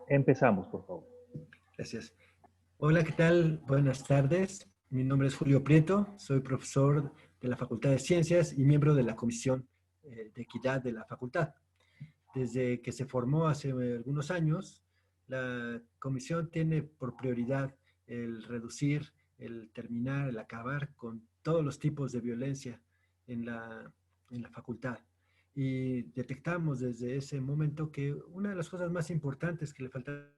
Empezamos, por favor. Gracias. Hola, ¿qué tal? Buenas tardes. Mi nombre es Julio Prieto, soy profesor de la Facultad de Ciencias y miembro de la Comisión de Equidad de la Facultad. Desde que se formó hace algunos años, la comisión tiene por prioridad el reducir, el terminar, el acabar con todos los tipos de violencia en la facultad. Y detectamos desde ese momento que una de las cosas más importantes que le falta.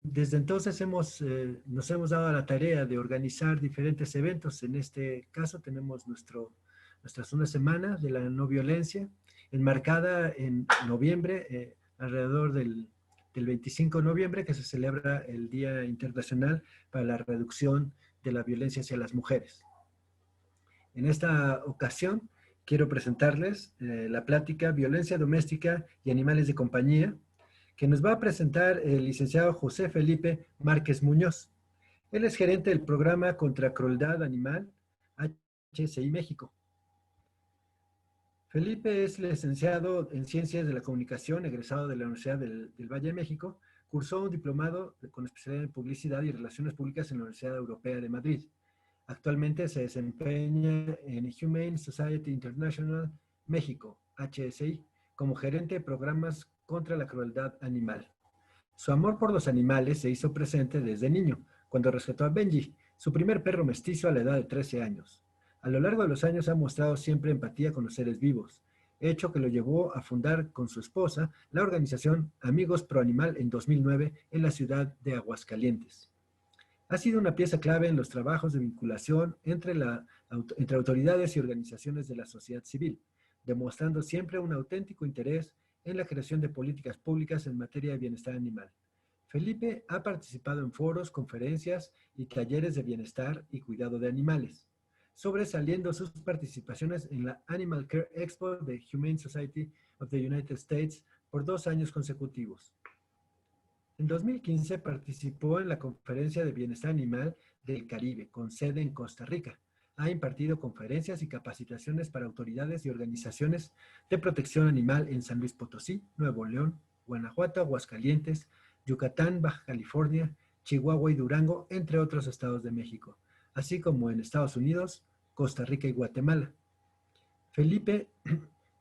Desde entonces nos hemos dado a la tarea de organizar diferentes eventos. En este caso tenemos nuestra segunda semana de la no violencia, enmarcada en noviembre, alrededor del 25 de noviembre, que se celebra el Día Internacional para la Reducción de la Violencia hacia las Mujeres. En esta ocasión quiero presentarles la plática Violencia Doméstica y Animales de Compañía, que nos va a presentar el licenciado José Felipe Márquez Muñoz. Él es gerente del programa contra crueldad animal HCI México. Felipe es licenciado en Ciencias de la Comunicación, egresado de la Universidad del Valle de México. Cursó un diplomado con especialidad en Publicidad y Relaciones Públicas en la Universidad Europea de Madrid. Actualmente se desempeña en Humane Society International México, HSI, como gerente de programas contra la crueldad animal. Su amor por los animales se hizo presente desde niño, cuando rescató a Benji, su primer perro mestizo a la edad de 13 años. A lo largo de los años ha mostrado siempre empatía con los seres vivos, hecho que lo llevó a fundar con su esposa la organización Amigos Pro Animal en 2009 en la ciudad de Aguascalientes. Ha sido una pieza clave en los trabajos de vinculación entre autoridades y organizaciones de la sociedad civil, demostrando siempre un auténtico interés en la creación de políticas públicas en materia de bienestar animal. Felipe ha participado en foros, conferencias y talleres de bienestar y cuidado de animales, sobresaliendo sus participaciones en la Animal Care Expo de Humane Society of the United States por 2 años consecutivos. En 2015 participó en la Conferencia de Bienestar Animal del Caribe, con sede en Costa Rica. Ha impartido conferencias y capacitaciones para autoridades y organizaciones de protección animal en San Luis Potosí, Nuevo León, Guanajuato, Aguascalientes, Yucatán, Baja California, Chihuahua y Durango, entre otros estados de México, así como en Estados Unidos, Costa Rica y Guatemala. Felipe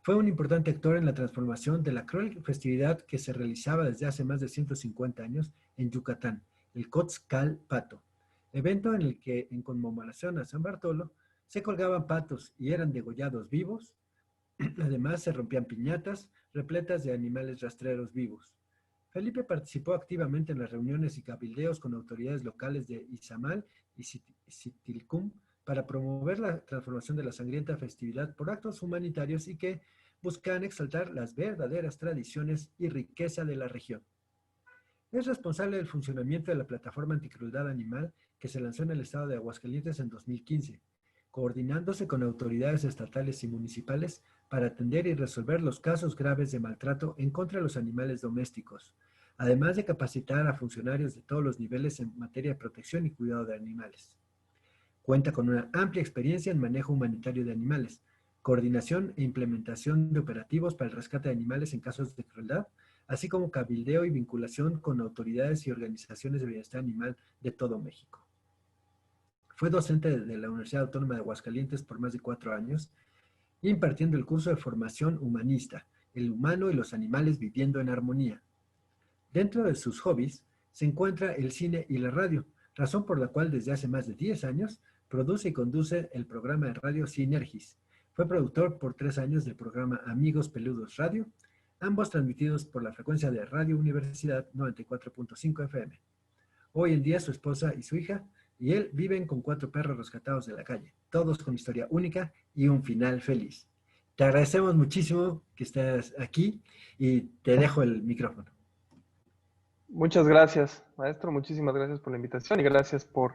fue un importante actor en la transformación de la cruel festividad que se realizaba desde hace más de 150 años en Yucatán, el Cotzcalpato, evento en el que, en conmemoración a San Bartolo, se colgaban patos y eran degollados vivos. Además, se rompían piñatas repletas de animales rastreros vivos. Felipe participó activamente en las reuniones y cabildeos con autoridades locales de Izamal y Citilcum para promover la transformación de la sangrienta festividad por actos humanitarios y que buscan exaltar las verdaderas tradiciones y riqueza de la región. Es responsable del funcionamiento de la plataforma anticrueldad animal que se lanzó en el estado de Aguascalientes en 2015, coordinándose con autoridades estatales y municipales para atender y resolver los casos graves de maltrato en contra de los animales domésticos, además de capacitar a funcionarios de todos los niveles en materia de protección y cuidado de animales. Cuenta con una amplia experiencia en manejo humanitario de animales, coordinación e implementación de operativos para el rescate de animales en casos de crueldad, así como cabildeo y vinculación con autoridades y organizaciones de bienestar animal de todo México. Fue docente de la Universidad Autónoma de Aguascalientes por más de 4 años, impartiendo el curso de formación humanista, el humano y los animales viviendo en armonía. Dentro de sus hobbies se encuentra el cine y la radio, razón por la cual desde hace más de 10 años produce y conduce el programa de radio Sinergis. Fue productor por 3 años del programa Amigos Peludos Radio, ambos transmitidos por la frecuencia de Radio Universidad 94.5 FM. Hoy en día su esposa y su hija y él viven con 4 perros rescatados de la calle, todos con historia única y un final feliz. Te agradecemos muchísimo que estés aquí y te dejo el micrófono. Muchas gracias, maestro. Muchísimas gracias por la invitación y gracias por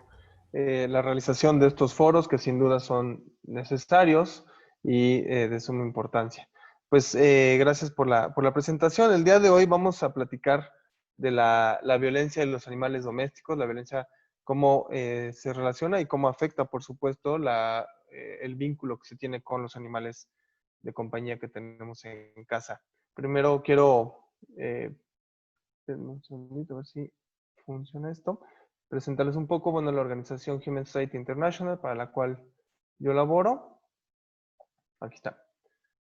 la realización de estos foros que sin duda son necesarios y de suma importancia. Pues gracias por la presentación. El día de hoy vamos a platicar de la violencia de los animales domésticos, la violencia, cómo se relaciona y cómo afecta, por supuesto, el vínculo que se tiene con los animales compañía que tenemos en casa. Primero quiero, un segundito, a ver si funciona esto, presentarles un poco, bueno, la organización Human Society International, para la cual yo laboro. Aquí está.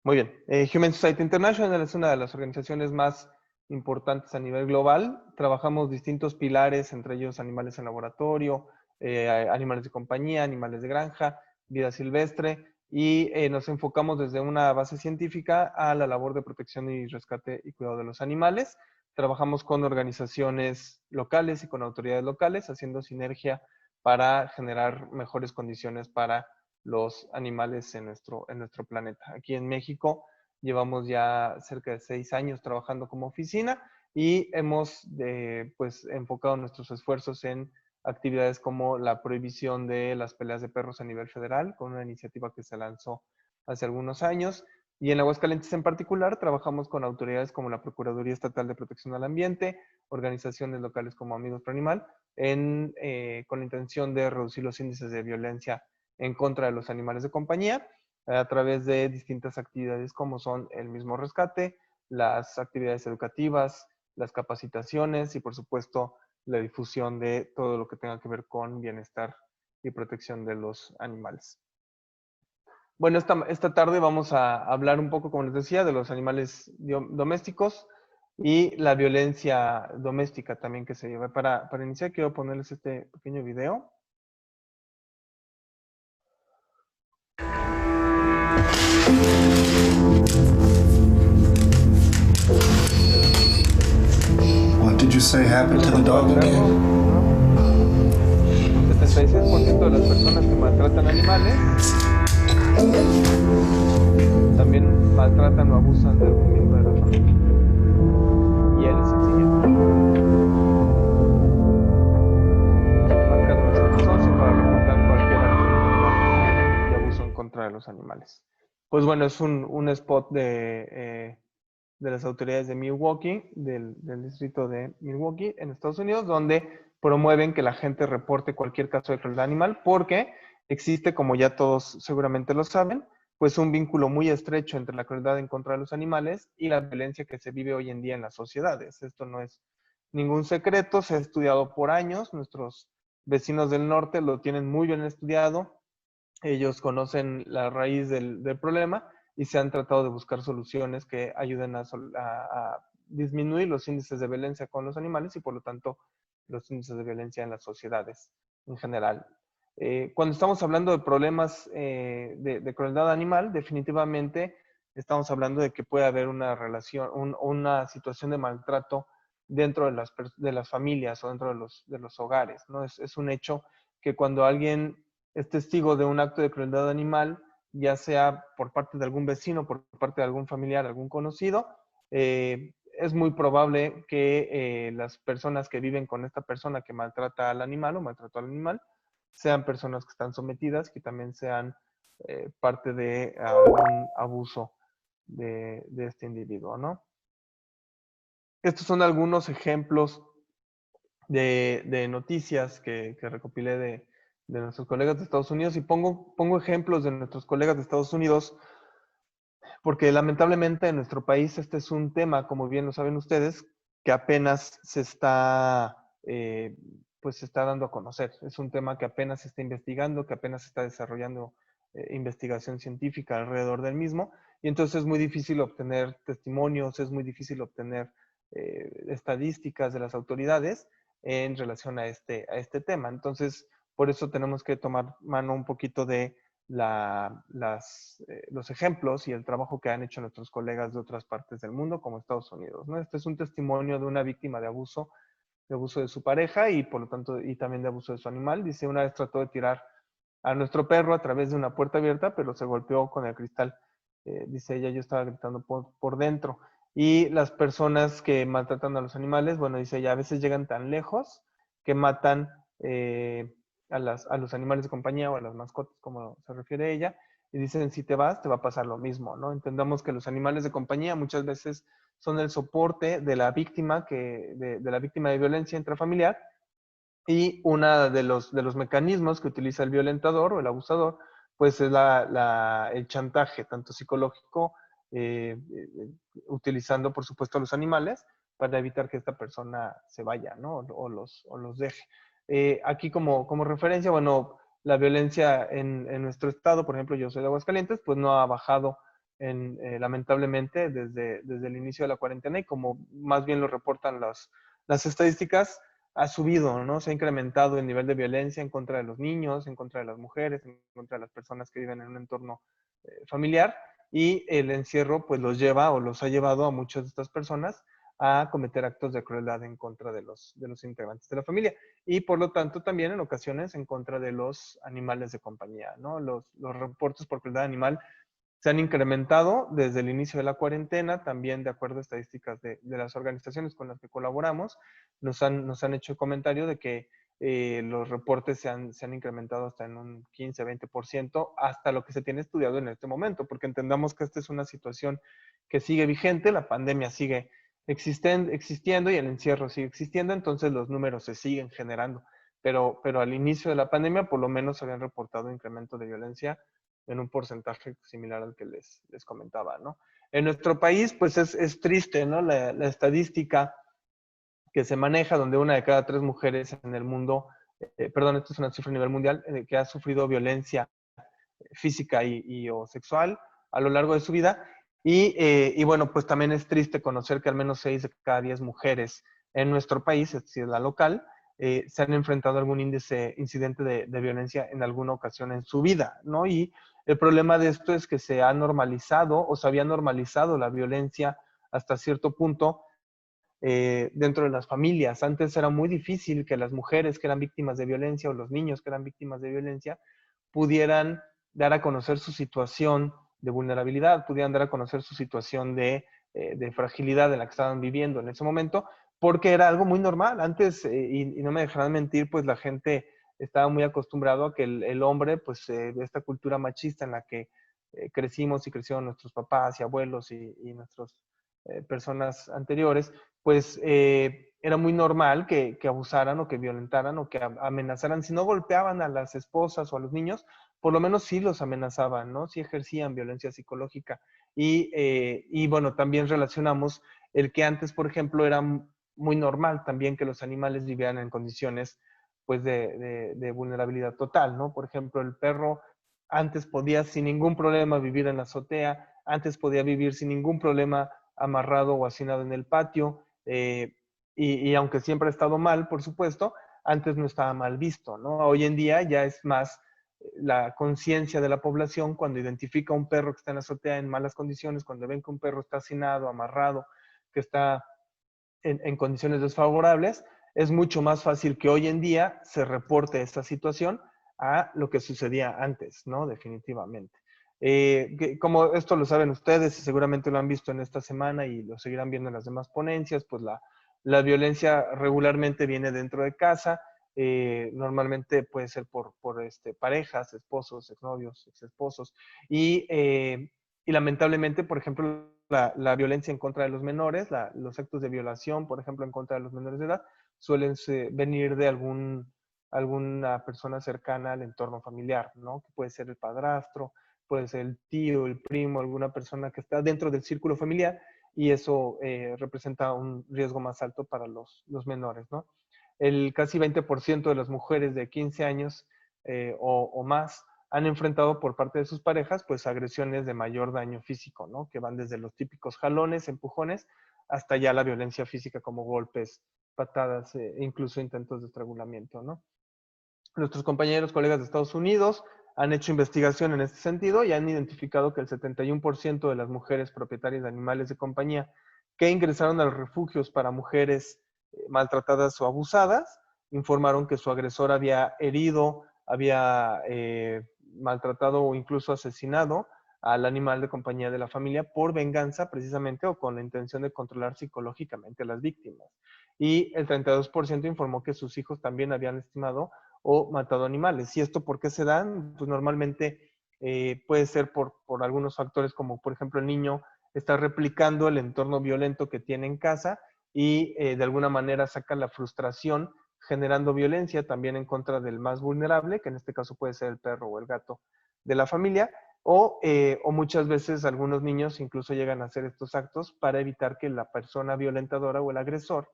Muy bien. Human Society International es una de las organizaciones más importantes a nivel global. Trabajamos distintos pilares, entre ellos animales en laboratorio, animales de compañía, animales de granja, vida silvestre, y nos enfocamos desde una base científica a la labor de protección y rescate y cuidado de los animales. Trabajamos con organizaciones locales y con autoridades locales, haciendo sinergia para generar mejores condiciones para los animales en nuestro planeta. Aquí en México llevamos ya cerca de 6 años trabajando como oficina y hemos pues enfocado nuestros esfuerzos en actividades como la prohibición de las peleas de perros a nivel federal, con una iniciativa que se lanzó hace algunos años. Y en Aguascalientes en particular trabajamos con autoridades como la Procuraduría Estatal de Protección al Ambiente, organizaciones locales como Amigos Pro Animal, con la intención de reducir los índices de violencia en contra de los animales de compañía a través de distintas actividades como son el mismo rescate, las actividades educativas, las capacitaciones y por supuesto la difusión de todo lo que tenga que ver con bienestar y protección de los animales. Bueno, esta tarde vamos a hablar un poco, como les decía, de los animales domésticos y la violencia doméstica también que se lleva. Para iniciar quiero ponerles este pequeño video. What did you say happened to the dog again? 76% de las personas que maltratan animales también maltratan o abusan de algún miembro de la familia. Y él es el siguiente. Marcar nuestro socio para reportar cualquier acto de abuso en contra de los animales. Pues bueno, es un spot de las autoridades de Milwaukee, del distrito de Milwaukee, en Estados Unidos, donde promueven que la gente reporte cualquier caso de crueldad animal porque existe, como ya todos seguramente lo saben, pues un vínculo muy estrecho entre la crueldad en contra de los animales y la violencia que se vive hoy en día en las sociedades. Esto no es ningún secreto, se ha estudiado por años, nuestros vecinos del norte lo tienen muy bien estudiado, ellos conocen la raíz del problema y se han tratado de buscar soluciones que ayuden a disminuir los índices de violencia con los animales y por lo tanto los índices de violencia en las sociedades en general. Cuando estamos hablando de problemas de crueldad animal, definitivamente estamos hablando de que puede haber una relación, una situación de maltrato dentro de las familias o dentro de los hogares, ¿no? Es un hecho que cuando alguien es testigo de un acto de crueldad animal, ya sea por parte de algún vecino, por parte de algún familiar, algún conocido, es muy probable que las personas que viven con esta persona que maltrata al animal o maltrató al animal, sean personas que están sometidas, que también sean parte de algún abuso de este individuo, ¿no? Estos son algunos ejemplos de noticias que recopilé de nuestros colegas de Estados Unidos y pongo ejemplos de nuestros colegas de Estados Unidos porque lamentablemente en nuestro país este es un tema, como bien lo saben ustedes, que apenas pues se está dando a conocer. Es un tema que apenas se está investigando, que apenas se está desarrollando investigación científica alrededor del mismo y entonces es muy difícil obtener testimonios, es muy difícil obtener estadísticas de las autoridades en relación a este tema. Entonces, por eso tenemos que tomar mano un poquito de los ejemplos y el trabajo que han hecho nuestros colegas de otras partes del mundo, como Estados Unidos, ¿no? Este es un testimonio de una víctima de abuso de su pareja y por lo tanto, y también de abuso de su animal. Dice, una vez trató de tirar a nuestro perro a través de una puerta abierta, pero se golpeó con el cristal. Dice ella, yo estaba gritando por dentro. Y las personas que maltratan a los animales, bueno, dice ella, a veces llegan tan lejos que matan a los animales de compañía o a las mascotas, como se refiere ella, y dicen, si te vas, te va a pasar lo mismo, ¿no? Entendamos que los animales de compañía muchas veces son el soporte de la víctima, de la víctima de violencia intrafamiliar, y uno de los mecanismos que utiliza el violentador o el abusador, pues es el chantaje, tanto psicológico, utilizando por supuesto a los animales para evitar que esta persona se vaya, ¿no? O los deje. Aquí como referencia, bueno, la violencia en nuestro estado, por ejemplo, yo soy de Aguascalientes, pues no ha bajado lamentablemente desde el inicio de la cuarentena y como más bien lo reportan las estadísticas, ha subido, ¿no? Se ha incrementado el nivel de violencia en contra de los niños, en contra de las mujeres, en contra de las personas que viven en un entorno familiar y el encierro pues los lleva o los ha llevado a muchas de estas personas a cometer actos de crueldad en contra de los integrantes de la familia y por lo tanto también en ocasiones en contra de los animales de compañía, ¿no? Los reportes por crueldad animal se han incrementado desde el inicio de la cuarentena, también de acuerdo a estadísticas de las organizaciones con las que colaboramos, nos han hecho comentario de que los reportes se han incrementado hasta en un 15-20%, hasta lo que se tiene estudiado en este momento, porque entendamos que esta es una situación que sigue vigente, la pandemia sigue existiendo y el encierro sigue existiendo, entonces los números se siguen generando. Pero al inicio de la pandemia, por lo menos se habían reportado incremento de violencia en un porcentaje similar al que les comentaba, ¿no? En nuestro país, pues es triste, ¿no? La estadística que se maneja, donde una de cada 3 mujeres en el mundo, perdón, esto es una cifra a nivel mundial, que ha sufrido violencia física o sexual a lo largo de su vida. Y bueno, pues también es triste conocer que al menos 6 de cada 10 mujeres en nuestro país, es decir, la local, se han enfrentado a algún incidente de violencia en alguna ocasión en su vida, ¿no? Y el problema de esto es que se ha normalizado o se había normalizado la violencia hasta cierto punto dentro de las familias. Antes era muy difícil que las mujeres que eran víctimas de violencia o los niños que eran víctimas de violencia pudieran dar a conocer su situación de vulnerabilidad, pudieran dar a conocer su situación de fragilidad en la que estaban viviendo en ese momento, porque era algo muy normal. Antes, y no me dejarán mentir, pues la gente estaba muy acostumbrado a que el hombre, pues esta cultura machista en la que crecimos y crecieron nuestros papás y abuelos y nuestras personas anteriores, pues era muy normal que abusaran o que violentaran o que amenazaran. Si no golpeaban a las esposas o a los niños, por lo menos sí los amenazaban, ¿no? Sí ejercían violencia psicológica. Y bueno, también relacionamos el que antes, por ejemplo, era muy normal también que los animales vivieran en condiciones pues de vulnerabilidad total, ¿no? Por ejemplo, el perro antes podía sin ningún problema vivir en la azotea, antes podía vivir sin ningún problema amarrado o hacinado en el patio, y aunque siempre ha estado mal, por supuesto, antes no estaba mal visto, ¿no? Hoy en día ya es más la conciencia de la población cuando identifica a un perro que está en la azotea en malas condiciones, cuando ven que un perro está hacinado, amarrado, que está en condiciones desfavorables, es mucho más fácil que hoy en día se reporte esta situación a lo que sucedía antes, ¿no? Definitivamente. Como esto lo saben ustedes y seguramente lo han visto en esta semana y lo seguirán viendo en las demás ponencias, pues la violencia regularmente viene dentro de casa, normalmente puede ser por parejas, esposos, exnovios, exesposos, y lamentablemente, por ejemplo, la violencia en contra de los menores, los actos de violación, por ejemplo, en contra de los menores de edad, suelen venir de alguna persona cercana al entorno familiar, ¿no? Que puede ser el padrastro, puede ser el tío, el primo, alguna persona que está dentro del círculo familiar y eso representa un riesgo más alto para los menores, ¿no? El casi 20% de las mujeres de 15 años o más han enfrentado por parte de sus parejas pues agresiones de mayor daño físico, ¿no? Que van desde los típicos jalones, empujones, hasta ya la violencia física como golpes, patadas, incluso intentos de estrangulamiento, ¿no? Nuestros compañeros, colegas de Estados Unidos han hecho investigación en este sentido y han identificado que el 71% de las mujeres propietarias de animales de compañía que ingresaron a los refugios para mujeres maltratadas o abusadas informaron que su agresor había herido, había maltratado o incluso asesinado al animal de compañía de la familia por venganza precisamente o con la intención de controlar psicológicamente a las víctimas. Y el 32% informó que sus hijos también habían estimado o matado animales. ¿Y esto por qué se dan? Pues normalmente puede ser por algunos factores como por ejemplo el niño está replicando el entorno violento que tiene en casa y de alguna manera saca la frustración generando violencia también en contra del más vulnerable, que en este caso puede ser el perro o el gato de la familia, o muchas veces algunos niños incluso llegan a hacer estos actos para evitar que la persona violentadora o el agresor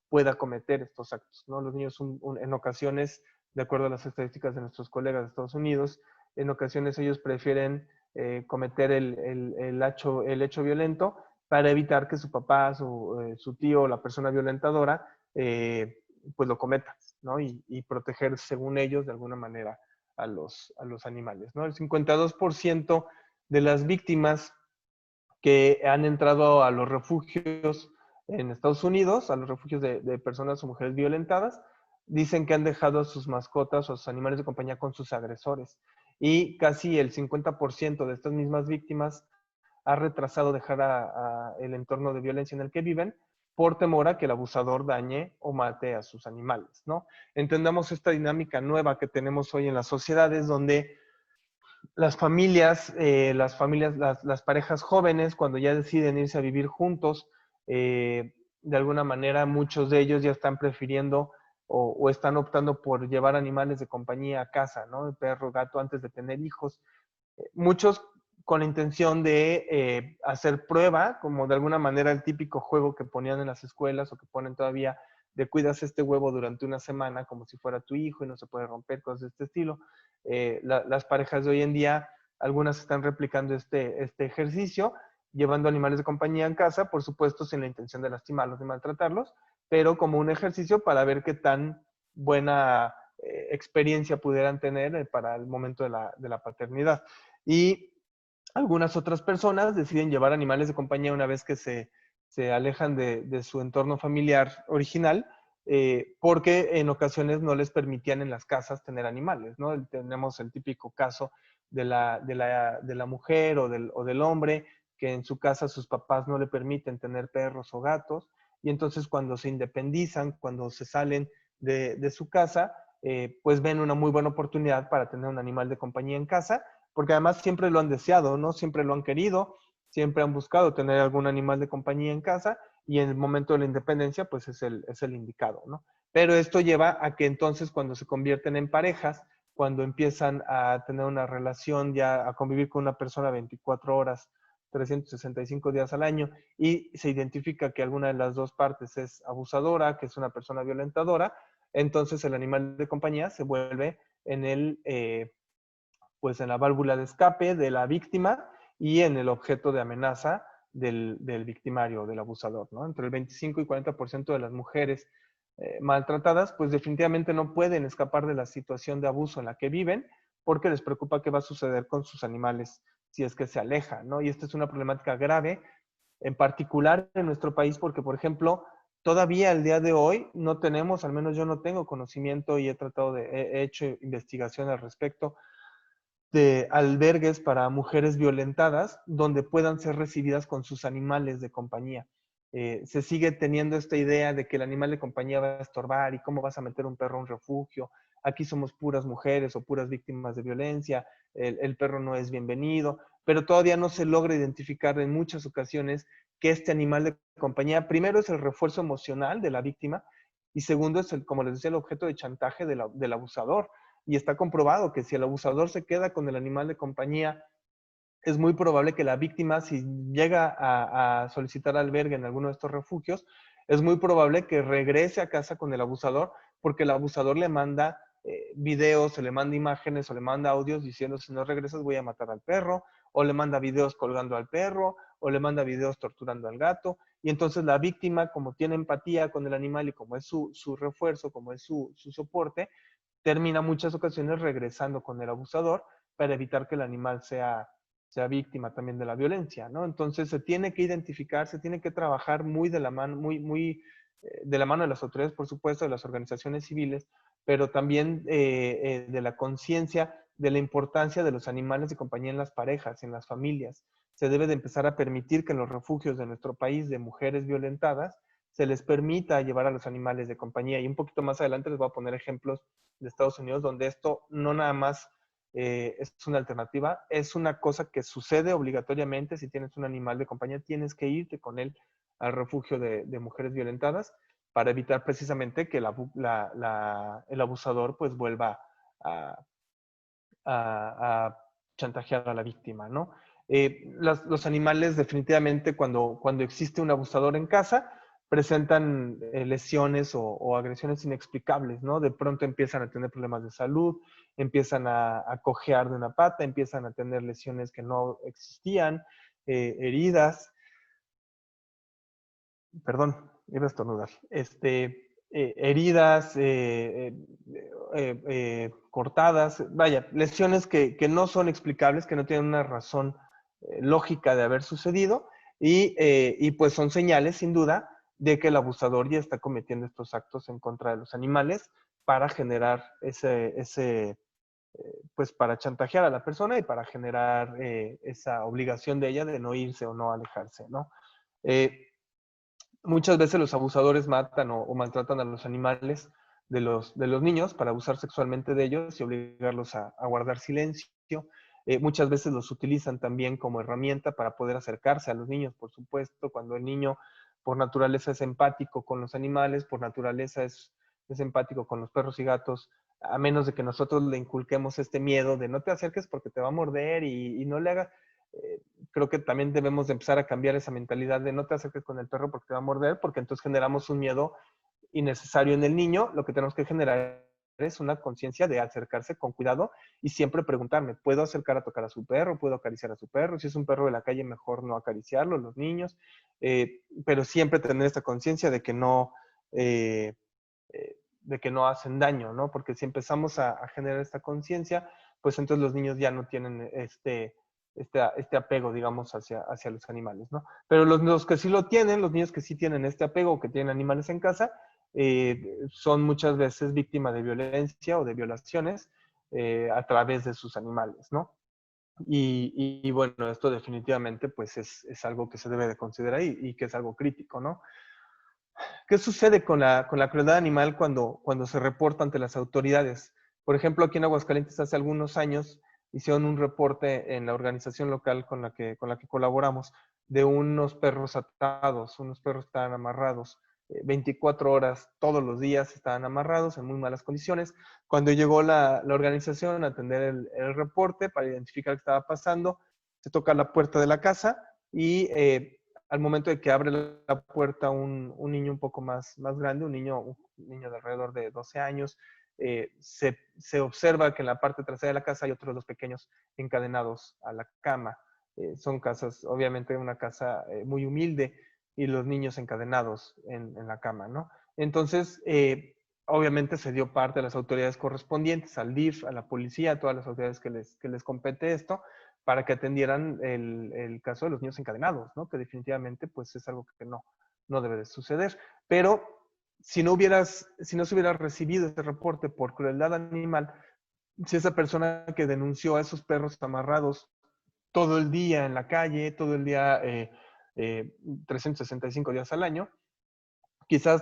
pueda cometer estos actos, ¿no? Los niños en ocasiones, de acuerdo a las estadísticas de nuestros colegas de Estados Unidos, en ocasiones ellos prefieren cometer el hecho violento para evitar que su papá, su tío o la persona violentadora pues lo cometa, ¿no? Y proteger, según ellos, de alguna manera a los animales, ¿no? El 52% de las víctimas que han entrado a los refugios en Estados Unidos, a los refugios de personas o mujeres violentadas, dicen que han dejado a sus mascotas o a sus animales de compañía con sus agresores. Y casi el 50% de estas mismas víctimas ha retrasado dejar el entorno de violencia en el que viven por temor a que el abusador dañe o mate a sus animales, ¿no? Entendamos esta dinámica nueva que tenemos hoy en las sociedades donde las parejas jóvenes, cuando ya deciden irse a vivir juntos, de alguna manera muchos de ellos ya están prefiriendo o están optando por llevar animales de compañía a casa, ¿no? El perro, gato, antes de tener hijos. Muchos con la intención de hacer prueba, como de alguna manera el típico juego que ponían en las escuelas o que ponen todavía de cuidas este huevo durante una semana como si fuera tu hijo y no se puede romper, cosas de este estilo. Las parejas de hoy en día, algunas están replicando este ejercicio, llevando animales de compañía en casa, por supuesto sin la intención de lastimarlos ni maltratarlos, pero como un ejercicio para ver qué tan buena experiencia pudieran tener para el momento de la paternidad. Y algunas otras personas deciden llevar animales de compañía una vez que se alejan de su entorno familiar original, porque en ocasiones no les permitían en las casas tener animales, ¿no? Tenemos el típico caso de la mujer o del hombre que en su casa sus papás no le permiten tener perros o gatos, y entonces cuando se independizan, cuando se salen de su casa, pues ven una muy buena oportunidad para tener un animal de compañía en casa, porque además siempre lo han deseado, ¿no? Siempre lo han querido, siempre han buscado tener algún animal de compañía en casa y en el momento de la independencia, pues es el indicado, ¿no? Pero esto lleva a que entonces cuando se convierten en parejas, cuando empiezan a tener una relación, ya a convivir con una persona 24 horas, 365 días al año, y se identifica que alguna de las dos partes es abusadora, que es una persona violentadora, entonces el animal de compañía se vuelve pues en la válvula de escape de la víctima y en el objeto de amenaza del victimario, del abusador, ¿no? Entre el 25 y 40% de las mujeres maltratadas, pues definitivamente no pueden escapar de la situación de abuso en la que viven porque les preocupa qué va a suceder con sus animales si es que se alejan, ¿no? Y esta es una problemática grave, en particular en nuestro país, porque, por ejemplo, todavía al día de hoy no tenemos, al menos yo no tengo conocimiento y he hecho investigación al respecto, de albergues para mujeres violentadas donde puedan ser recibidas con sus animales de compañía. Se sigue teniendo esta idea de que el animal de compañía va a estorbar y cómo vas a meter un perro a un refugio. Aquí somos puras mujeres o puras víctimas de violencia, el perro no es bienvenido, pero todavía no se logra identificar en muchas ocasiones que este animal de compañía, primero es el refuerzo emocional de la víctima y segundo es, como les decía, el objeto de chantaje del abusador. Y está comprobado que si el abusador se queda con el animal de compañía, es muy probable que la víctima, si llega a solicitar albergue en alguno de estos refugios, es muy probable que regrese a casa con el abusador, porque el abusador le manda videos, o le manda imágenes, o le manda audios diciendo, si no regresas voy a matar al perro, o le manda videos colgando al perro, o le manda videos torturando al gato. Y entonces la víctima, como tiene empatía con el animal y como es su refuerzo, como es su soporte, termina muchas ocasiones regresando con el abusador para evitar que el animal sea víctima también de la violencia, ¿no? Entonces se tiene que identificar, se tiene que trabajar muy de la mano, muy de la mano de las autoridades, por supuesto, de las organizaciones civiles, pero también de la conciencia de la importancia de los animales de compañía en las parejas, en las familias. Se debe de empezar a permitir que en los refugios de nuestro país de mujeres violentadas se les permita llevar a los animales de compañía. Y un poquito más adelante les voy a poner ejemplos de Estados Unidos, donde esto no nada más es una alternativa, es una cosa que sucede obligatoriamente. Si tienes un animal de compañía, tienes que irte con él al refugio de mujeres violentadas para evitar precisamente que el abusador pues vuelva a chantajear a la víctima, ¿no? Los animales definitivamente cuando existe un abusador en casa presentan lesiones o agresiones inexplicables, ¿no? De pronto empiezan a tener problemas de salud, empiezan a cojear de una pata, empiezan a tener lesiones que no existían, heridas. Perdón, iba a estornudar. Heridas, cortadas, vaya, lesiones que no son explicables, que no tienen una razón lógica de haber sucedido y pues son señales, sin duda, de que el abusador ya está cometiendo estos actos en contra de los animales para generar pues para chantajear a la persona y para generar esa obligación de ella de no irse o no alejarse, ¿no? Muchas veces los abusadores matan o maltratan a los animales de los niños para abusar sexualmente de ellos y obligarlos a guardar silencio. Muchas veces los utilizan también como herramienta para poder acercarse a los niños, por supuesto, cuando el niño por naturaleza es empático con los animales, por naturaleza es empático con los perros y gatos, a menos de que nosotros le inculquemos este miedo de no te acerques porque te va a morder y no le hagas. Creo que también debemos de empezar a cambiar esa mentalidad de no te acerques con el perro porque te va a morder, porque entonces generamos un miedo innecesario en el niño. Lo que tenemos que generar es una conciencia de acercarse con cuidado y siempre preguntarme, ¿puedo acercar a tocar a su perro? ¿Puedo acariciar a su perro? Si es un perro de la calle, mejor no acariciarlo, los niños, pero siempre tener esta conciencia de que no hacen daño, ¿no? Porque si empezamos a generar esta conciencia, pues entonces los niños ya no tienen este apego, digamos, hacia los animales, ¿no? Pero los que sí lo tienen, los niños que sí tienen este apego, que tienen animales en casa, son muchas veces víctimas de violencia o de violaciones a través de sus animales, ¿no? Y bueno, esto definitivamente pues es algo que se debe de considerar y que es algo crítico, ¿no? ¿Qué sucede con la crueldad animal cuando se reporta ante las autoridades? Por ejemplo, aquí en Aguascalientes hace algunos años hicieron un reporte en la organización local con la que colaboramos de unos perros atados, unos perros que estaban amarrados 24 horas todos los días, estaban amarrados en muy malas condiciones. Cuando llegó la organización a atender el reporte para identificar qué estaba pasando, se toca la puerta de la casa y al momento de que abre la puerta un niño un poco más grande, un niño de alrededor de 12 años, se observa que en la parte trasera de la casa hay otros dos pequeños encadenados a la cama. Son casas, obviamente una casa muy humilde y los niños encadenados en la cama, ¿no? Entonces, obviamente se dio parte a las autoridades correspondientes, al DIF, a la policía, a todas las autoridades que les compete esto, para que atendieran el caso de los niños encadenados, ¿no? Que definitivamente pues es algo que no debe de suceder. Pero si no se hubiera recibido ese reporte por crueldad animal, si esa persona que denunció a esos perros amarrados todo el día en la calle, todo el día 365 días al año, quizás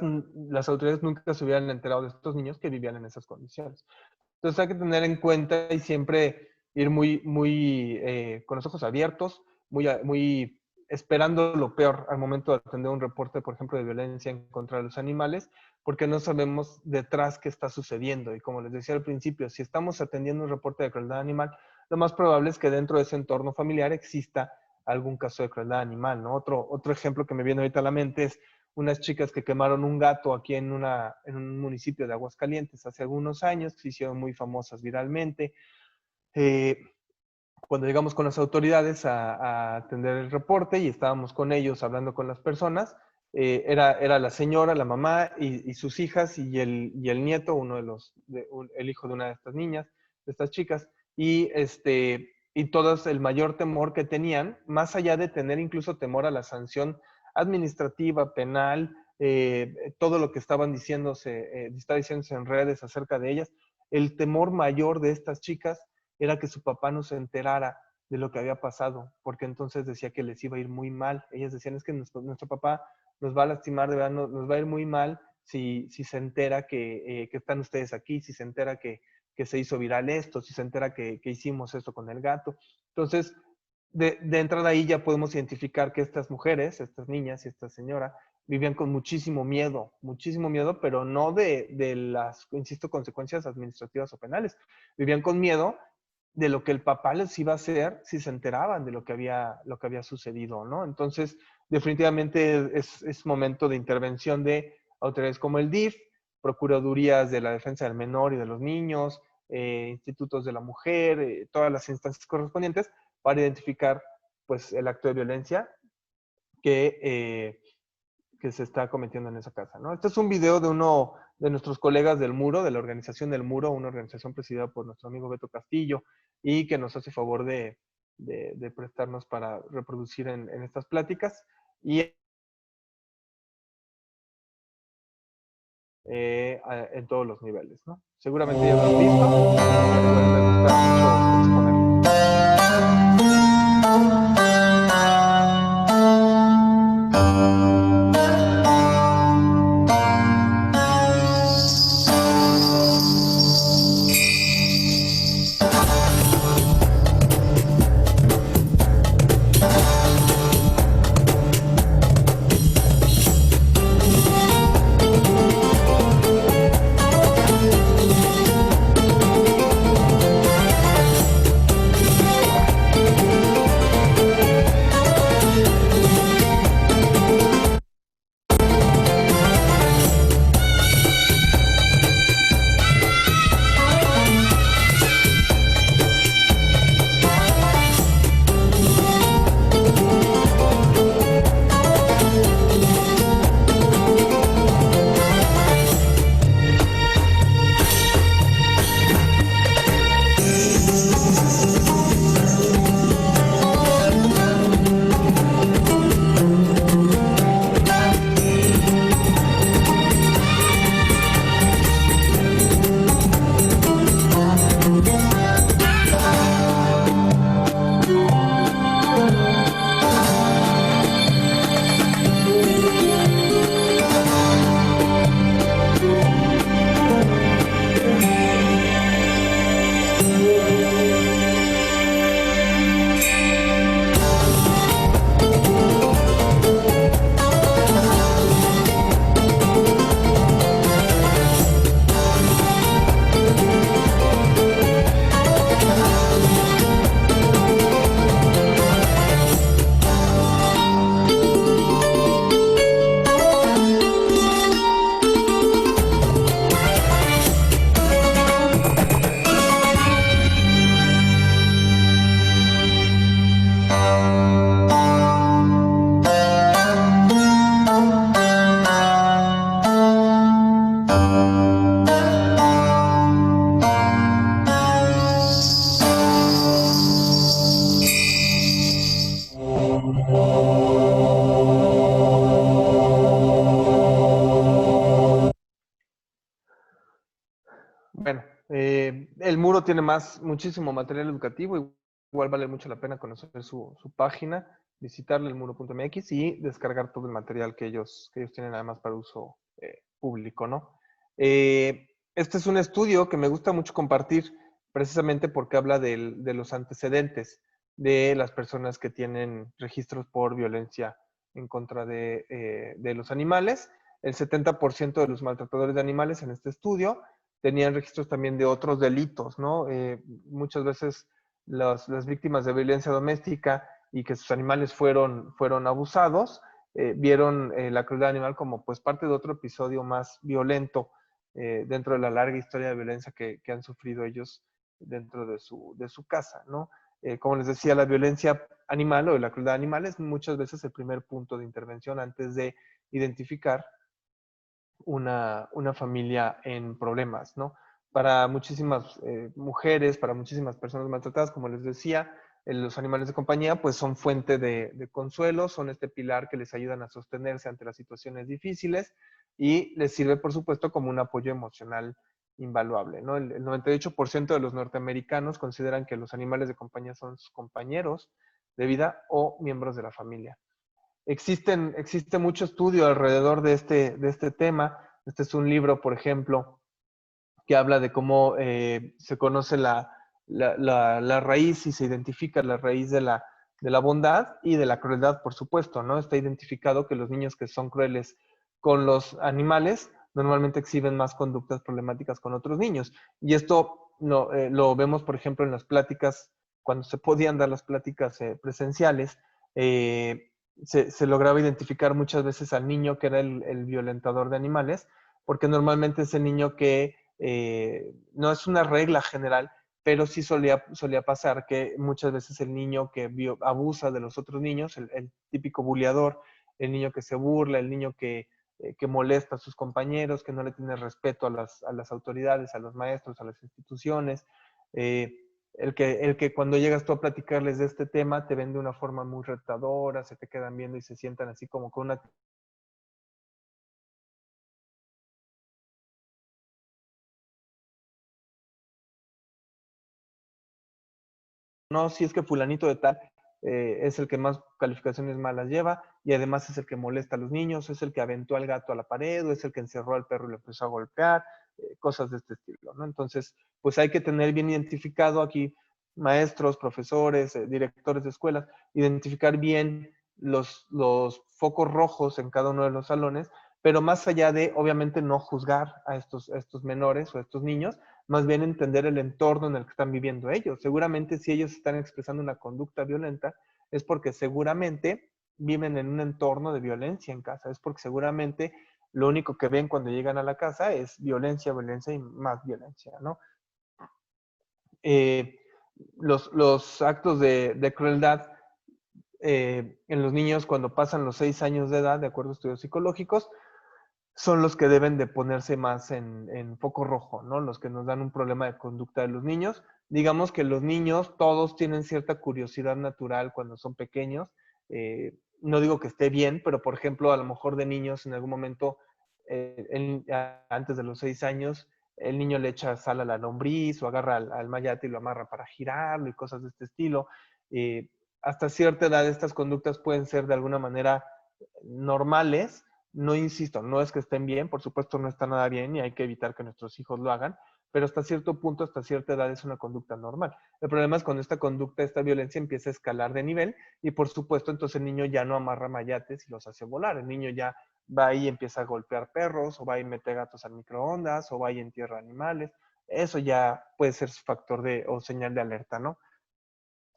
las autoridades nunca se hubieran enterado de estos niños que vivían en esas condiciones. Entonces hay que tener en cuenta y siempre ir muy con los ojos abiertos, muy esperando lo peor al momento de atender un reporte, por ejemplo, de violencia en contra de los animales, porque no sabemos detrás qué está sucediendo. Y como les decía al principio, si estamos atendiendo un reporte de crueldad animal, lo más probable es que dentro de ese entorno familiar exista algún caso de crueldad animal, ¿no? Otro ejemplo que me viene ahorita a la mente es unas chicas que quemaron un gato aquí en un municipio de Aguascalientes hace algunos años, se hicieron muy famosas viralmente. Cuando llegamos con las autoridades a atender el reporte y estábamos con ellos hablando con las personas, era la señora, la mamá y sus hijas y el nieto, el hijo de una de estas niñas, de estas chicas, y todos el mayor temor que tenían, más allá de tener incluso temor a la sanción administrativa, penal, todo lo que estaba diciéndose en redes acerca de ellas, el temor mayor de estas chicas era que su papá no se enterara de lo que había pasado, porque entonces decía que les iba a ir muy mal. Ellas decían, es que nuestro papá nos va a lastimar, de verdad, nos va a ir muy mal si se entera que están ustedes aquí, si se entera que se hizo viral esto, si se entera que hicimos esto con el gato. Entonces, de entrada ahí ya podemos identificar que estas mujeres, estas niñas y esta señora vivían con muchísimo miedo, pero no de las, insisto, consecuencias administrativas o penales. Vivían con miedo de lo que el papá les iba a hacer si se enteraban de lo que había sucedido, ¿no? Entonces, definitivamente es momento de intervención de autoridades como el DIF, procuradurías de la defensa del menor y de los niños, institutos de la mujer, todas las instancias correspondientes para identificar, pues, el acto de violencia que se está cometiendo en esa casa, ¿no? Este es un video de uno de nuestros colegas del Muro, de la organización del Muro, una organización presidida por nuestro amigo Beto Castillo y que nos hace favor de prestarnos para reproducir en estas pláticas y en todos los niveles, ¿no? Seguramente ya lo han visto, pero bueno, me gusta mucho exponerlo. Bueno, el Muro tiene muchísimo material educativo, igual vale mucho la pena conocer su página, visitarle elmuro.mx y descargar todo el material que ellos tienen además para uso público, ¿no? Este es un estudio que me gusta mucho compartir precisamente porque habla de los antecedentes de las personas que tienen registros por violencia en contra de los animales. El 70% de los maltratadores de animales en este estudio tenían registros también de otros delitos, ¿no? Muchas veces las víctimas de violencia doméstica y que sus animales fueron abusados, vieron la crueldad animal como pues parte de otro episodio más violento dentro de la larga historia de violencia que han sufrido ellos dentro de su casa, ¿no? Como les decía, la violencia animal o la crueldad animal es muchas veces el primer punto de intervención antes de identificar una familia en problemas, ¿no? Para muchísimas mujeres, para muchísimas personas maltratadas, como les decía, los animales de compañía pues son fuente de consuelo, son este pilar que les ayudan a sostenerse ante las situaciones difíciles y les sirve, por supuesto, como un apoyo emocional invaluable, ¿no? El 98% de los norteamericanos consideran que los animales de compañía son sus compañeros de vida o miembros de la familia. Existe mucho estudio alrededor de este tema. Este es un libro, por ejemplo, que habla de cómo se conoce la raíz y se identifica la raíz de la bondad y de la crueldad, por supuesto, ¿no? Está identificado que los niños que son crueles con los animales normalmente exhiben más conductas problemáticas con otros niños. Y esto no, lo vemos, por ejemplo, en las pláticas, cuando se podían dar las pláticas presenciales, se lograba identificar muchas veces al niño que era el violentador de animales, porque normalmente es el niño que no es una regla general, pero sí solía pasar que muchas veces el niño que abusa de los otros niños, el típico buleador, el niño que se burla, el niño que molesta a sus compañeros, que no le tiene respeto a las autoridades, a los maestros, a las instituciones, el que cuando llegas tú a platicarles de este tema te ven de una forma muy retadora, se te quedan viendo y se sientan así como con una... No, si es que fulanito de tal es el que más calificaciones malas lleva y además es el que molesta a los niños, es el que aventó al gato a la pared o es el que encerró al perro y lo empezó a golpear, cosas de este estilo, ¿no? Entonces, pues hay que tener bien identificado aquí maestros, profesores, directores de escuelas, identificar bien los focos rojos en cada uno de los salones, pero más allá de, obviamente, no juzgar a estos menores o a estos niños, más bien entender el entorno en el que están viviendo ellos. Seguramente si ellos están expresando una conducta violenta, es porque seguramente viven en un entorno de violencia en casa, es porque seguramente lo único que ven cuando llegan a la casa es violencia, violencia y más violencia, ¿no? Eh, los actos de crueldad en los niños cuando pasan los 6 años de edad, de acuerdo a estudios psicológicos, son los que deben de ponerse más en foco rojo, ¿no? Los que nos dan un problema de conducta de los niños. Digamos que los niños todos tienen cierta curiosidad natural cuando son pequeños. No digo que esté bien, pero por ejemplo, a lo mejor de niños en algún momento, antes de los 6 años, el niño le echa sal a la lombriz o agarra al mayate y lo amarra para girarlo y cosas de este estilo. Hasta cierta edad estas conductas pueden ser de alguna manera normales. No insisto, no es que estén bien, por supuesto no está nada bien y hay que evitar que nuestros hijos lo hagan, pero hasta cierto punto, hasta cierta edad es una conducta normal. El problema es cuando esta conducta, esta violencia empieza a escalar de nivel y por supuesto entonces el niño ya no amarra mayates y los hace volar. El niño ya va ahí y empieza a golpear perros o va y mete gatos al microondas o va y entierra animales. Eso ya puede ser factor o señal de alerta, ¿no?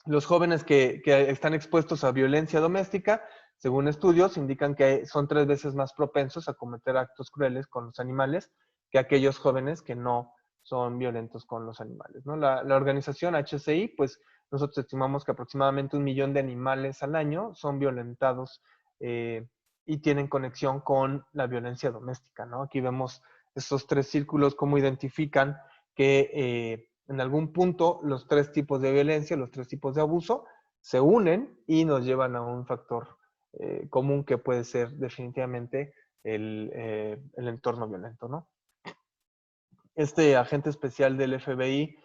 Los jóvenes que están expuestos a violencia doméstica, según estudios, indican que son 3 veces más propensos a cometer actos crueles con los animales que aquellos jóvenes que no son violentos con los animales, ¿no? La organización HCI, pues nosotros estimamos que aproximadamente 1 millón de animales al año son violentados y tienen conexión con la violencia doméstica, ¿no? Aquí vemos estos 3 círculos, cómo identifican que en algún punto los 3 tipos de violencia, los 3 tipos de abuso, se unen y nos llevan a un factor común que puede ser definitivamente el entorno violento, ¿no? Este agente especial del FBI,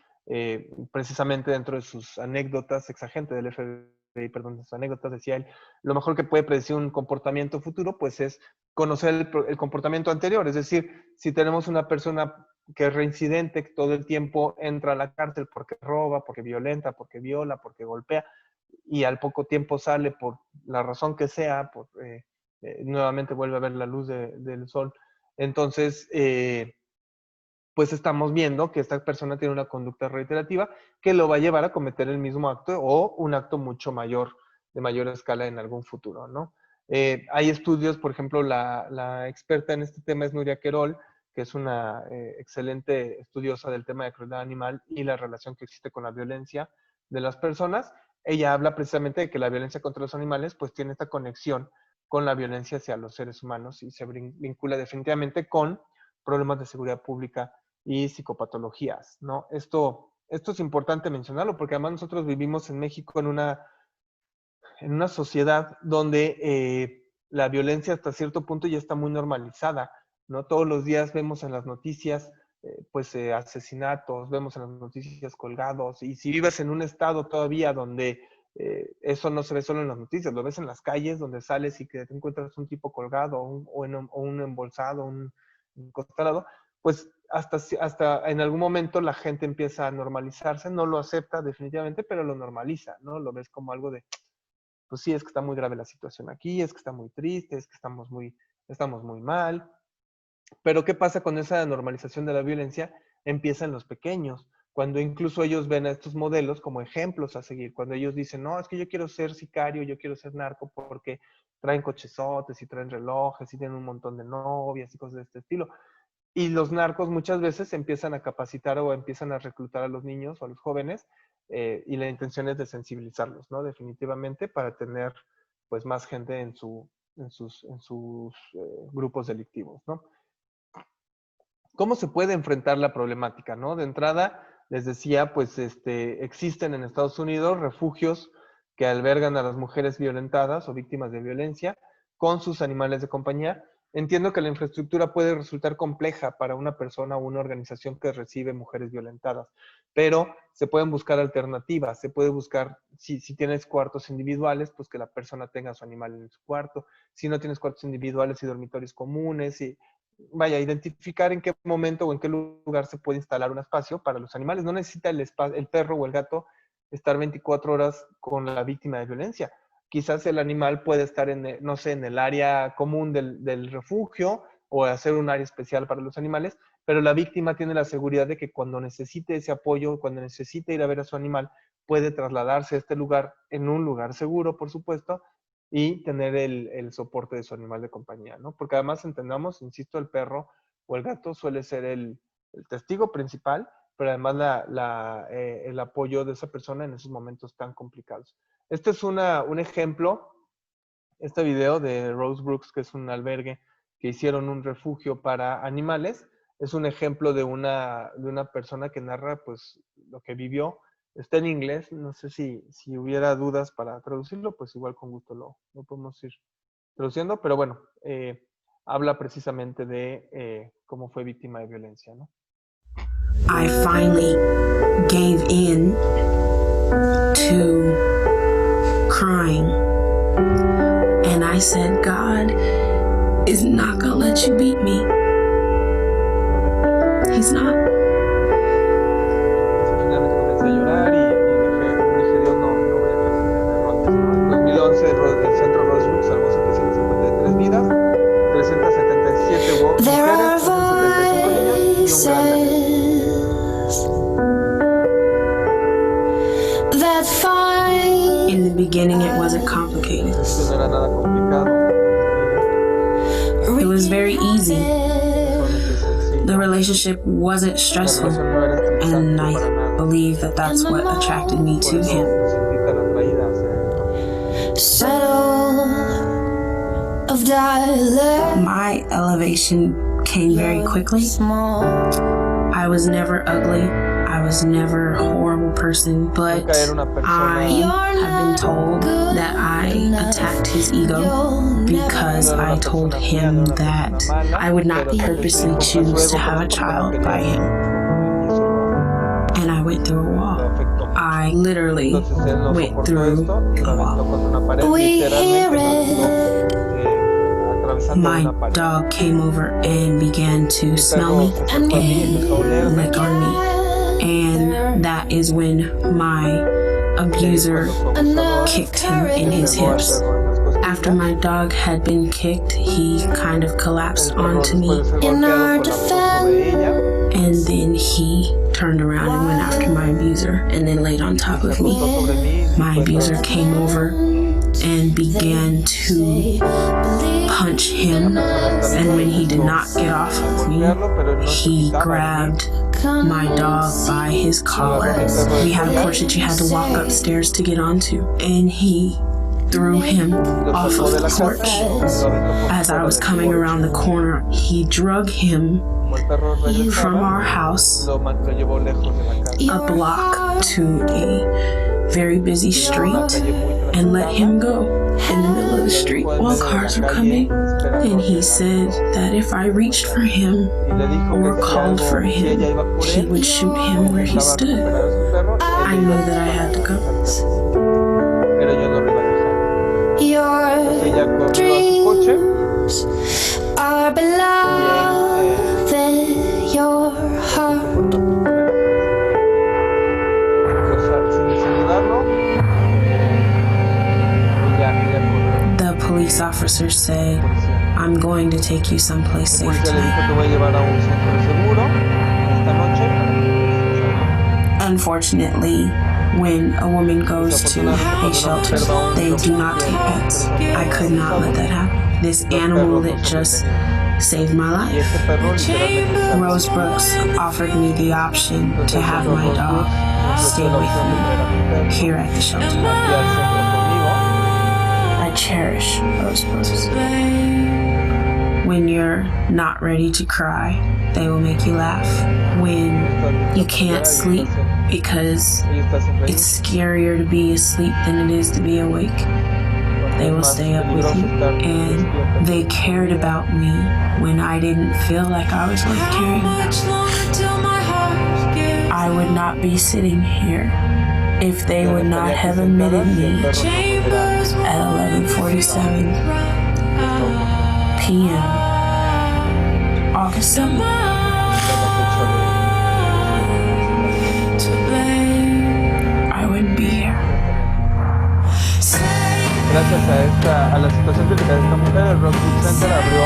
precisamente dentro de sus anécdotas, exagente del FBI, perdón, de sus anécdotas, decía él, lo mejor que puede predecir un comportamiento futuro, pues es conocer el comportamiento anterior. Es decir, si tenemos una persona que es reincidente, que todo el tiempo entra a la cárcel porque roba, porque violenta, porque viola, porque golpea, y al poco tiempo sale por la razón que sea, nuevamente vuelve a ver la luz del sol. Entonces, pues estamos viendo que esta persona tiene una conducta reiterativa que lo va a llevar a cometer el mismo acto o un acto mucho mayor, de mayor escala en algún futuro, ¿no? Hay estudios, por ejemplo, la experta en este tema es Nuria Querol, que es una excelente estudiosa del tema de crueldad animal y la relación que existe con la violencia de las personas. Ella habla precisamente de que la violencia contra los animales pues tiene esta conexión con la violencia hacia los seres humanos y se vincula definitivamente con problemas de seguridad pública y psicopatologías, ¿no? Esto es importante mencionarlo porque además nosotros vivimos en México en una sociedad donde la violencia hasta cierto punto ya está muy normalizada, ¿no? Todos los días vemos en las noticias asesinatos, vemos en las noticias colgados, y si vives en un estado todavía donde eso no se ve solo en las noticias, lo ves en las calles donde sales y que te encuentras un tipo colgado o un embolsado, un encostalado, pues hasta en algún momento la gente empieza a normalizarse, no lo acepta definitivamente, pero lo normaliza, ¿no? Lo ves como algo de, pues sí, es que está muy grave la situación aquí, es que está muy triste, es que estamos muy mal. Pero ¿qué pasa con esa normalización de la violencia? Empieza en los pequeños. cuando incluso ellos ven a estos modelos como ejemplos a seguir, cuando ellos dicen, no, es que yo quiero ser sicario, yo quiero ser narco porque traen cochezotes y traen relojes y tienen un montón de novias y cosas de este estilo. Y los narcos muchas veces empiezan a capacitar o empiezan a reclutar a los niños o a los jóvenes y la intención es de sensibilizarlos, ¿no? Definitivamente para tener pues más gente en sus grupos delictivos, ¿no? ¿Cómo se puede enfrentar la problemática, no? De entrada, les decía, pues existen en Estados Unidos refugios que albergan a las mujeres violentadas o víctimas de violencia con sus animales de compañía. Entiendo que la infraestructura puede resultar compleja para una persona o una organización que recibe mujeres violentadas, pero se pueden buscar alternativas. Se puede buscar, si tienes cuartos individuales, pues que la persona tenga su animal en su cuarto. Si no tienes cuartos individuales y dormitorios comunes, y vaya, identificar en qué momento o en qué lugar se puede instalar un espacio para los animales. No necesita el perro o el gato estar 24 horas con la víctima de violencia. Quizás el animal puede estar no sé, en el área común del refugio o hacer un área especial para los animales, pero la víctima tiene la seguridad de que cuando necesite ese apoyo, cuando necesite ir a ver a su animal, puede trasladarse a este lugar en un lugar seguro, por supuesto, y tener el soporte de su animal de compañía, ¿no? Porque además entendamos, insisto, el perro o el gato suele ser el testigo principal, pero además el apoyo de esa persona en esos momentos tan complicados. Este es un ejemplo, este video de Rose Brooks, que es un albergue que hicieron un refugio para animales. Es un ejemplo de una persona que narra pues lo que vivió. Está en inglés, no sé si hubiera dudas para traducirlo, pues igual con gusto lo podemos ir traduciendo, pero bueno, habla precisamente de cómo fue víctima de violencia, ¿no? I finally gave in to crying, and I said, God is not gonna let you beat me. He's not. Finalmente comencé a llorar y dije, Dios, no voy a dejar que me derrotes, ¿no? En 2011 el centro Rose Brooks salvó 753 vidas, 377 mujeres, 375 niños y un gran bebé. In the beginning, it wasn't complicated. Esto no era nada complicado. It was very easy. The relationship wasn't stressful, and I believe that that's what attracted me to him. My elevation came very quickly. I was never ugly. I was never a horrible person, but I have been told that I attacked his ego because I told him that I would not purposely choose to have a child by him. And I went through a wall. I literally went through a wall. We hear it. My dog came over and began to smell me and lick on me. And that is when my abuser kicked him in his hips. After my dog had been kicked, he kind of collapsed onto me. In our defense. And then he turned around and went after my abuser and then laid on top of me. My abuser came over and began to punch him. And when he did not get off of me, he grabbed my dog by his collar. We had a porch that you had to walk upstairs to get onto, and he threw him off of the porch. As I was coming around the corner, he drug him from our house a block to a very busy street and let him go in the middle of the street while cars were coming. And he said that if I reached for him or called for him, he would shoot him where he stood. I knew that I had to go. Your dreams are beloved in your heart. The police officer said, I'm going to take you someplace safe tonight. Unfortunately, when a woman goes to a shelter, they do not take pets. I could not let that happen. This animal that just saved my Y life. ese perro literalmente está Rose Brooks offered me the option to have my dog stay with me here at the shelter. I cherish Rose Brooks. When you're not ready to cry, they will make you laugh. When you can't sleep because it's scarier to be asleep than it is to be awake, they will stay up with you. And they cared about me when I didn't feel like I was worth caring about. I would not be sitting here if they would not have admitted me at 11:47 p.m. August 7th. I wouldn't be here. Gracias a la situación crítica de esta mujer, el Rose Brooks Center abrió,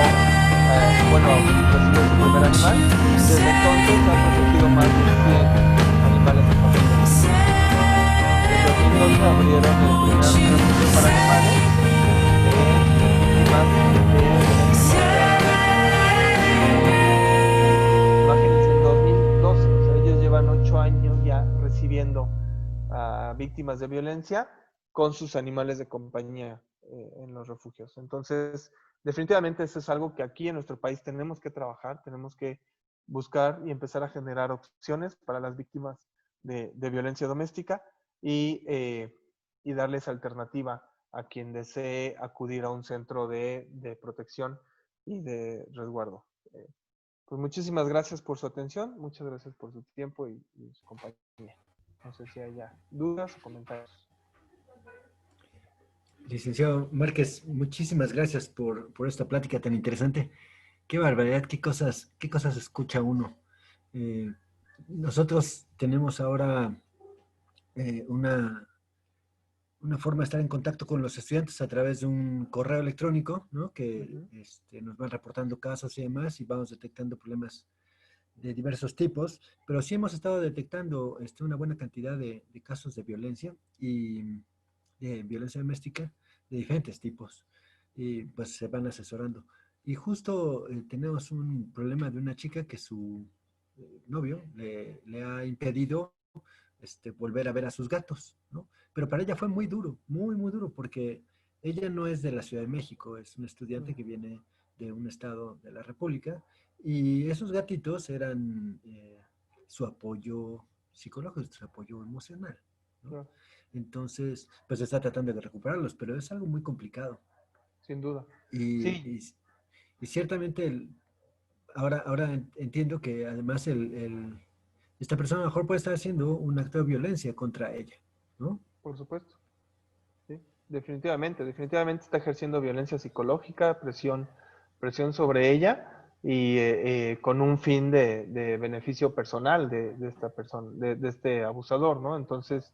recibió su primer animal. Desde entonces ha protegido más de 100 animales de familia. En 2012 abrieron el primer refugio para animales y más imagínense, en 2012, o sea, ellos llevan 8 años ya recibiendo a víctimas de violencia con sus animales de compañía en los refugios. Entonces, definitivamente eso es algo que aquí en nuestro país tenemos que trabajar, tenemos que buscar y empezar a generar opciones para las víctimas de violencia doméstica y darles alternativa a quien desee acudir a un centro de protección y de resguardo. Pues muchísimas gracias por su atención, muchas gracias por su tiempo y su compañía. No sé si haya dudas o comentarios. Licenciado Márquez, muchísimas gracias por esta plática tan interesante. Qué barbaridad, qué cosas escucha uno. Nosotros tenemos ahora una forma de estar en contacto con los estudiantes a través de un correo electrónico, ¿no? Que nos van reportando casos y demás, y vamos detectando problemas de diversos tipos, pero sí hemos estado detectando una buena cantidad de casos de violencia y de violencia doméstica de diferentes tipos, y pues se van asesorando. Y justo tenemos un problema de una chica que su novio le ha impedido volver a ver a sus gatos, ¿no? Pero para ella fue muy duro, muy duro, porque ella no es de la Ciudad de México, es una estudiante que viene de un estado de la República, y esos gatitos eran su apoyo psicológico, su apoyo emocional, ¿no? Entonces, pues está tratando de recuperarlos, pero es algo muy complicado. Sin duda. Y ciertamente ahora entiendo que además esta persona a lo mejor puede estar haciendo un acto de violencia contra ella, ¿no? Por supuesto. Sí, definitivamente está ejerciendo violencia psicológica, presión sobre ella y con un fin de beneficio personal de esta persona, de este abusador, ¿no? Entonces,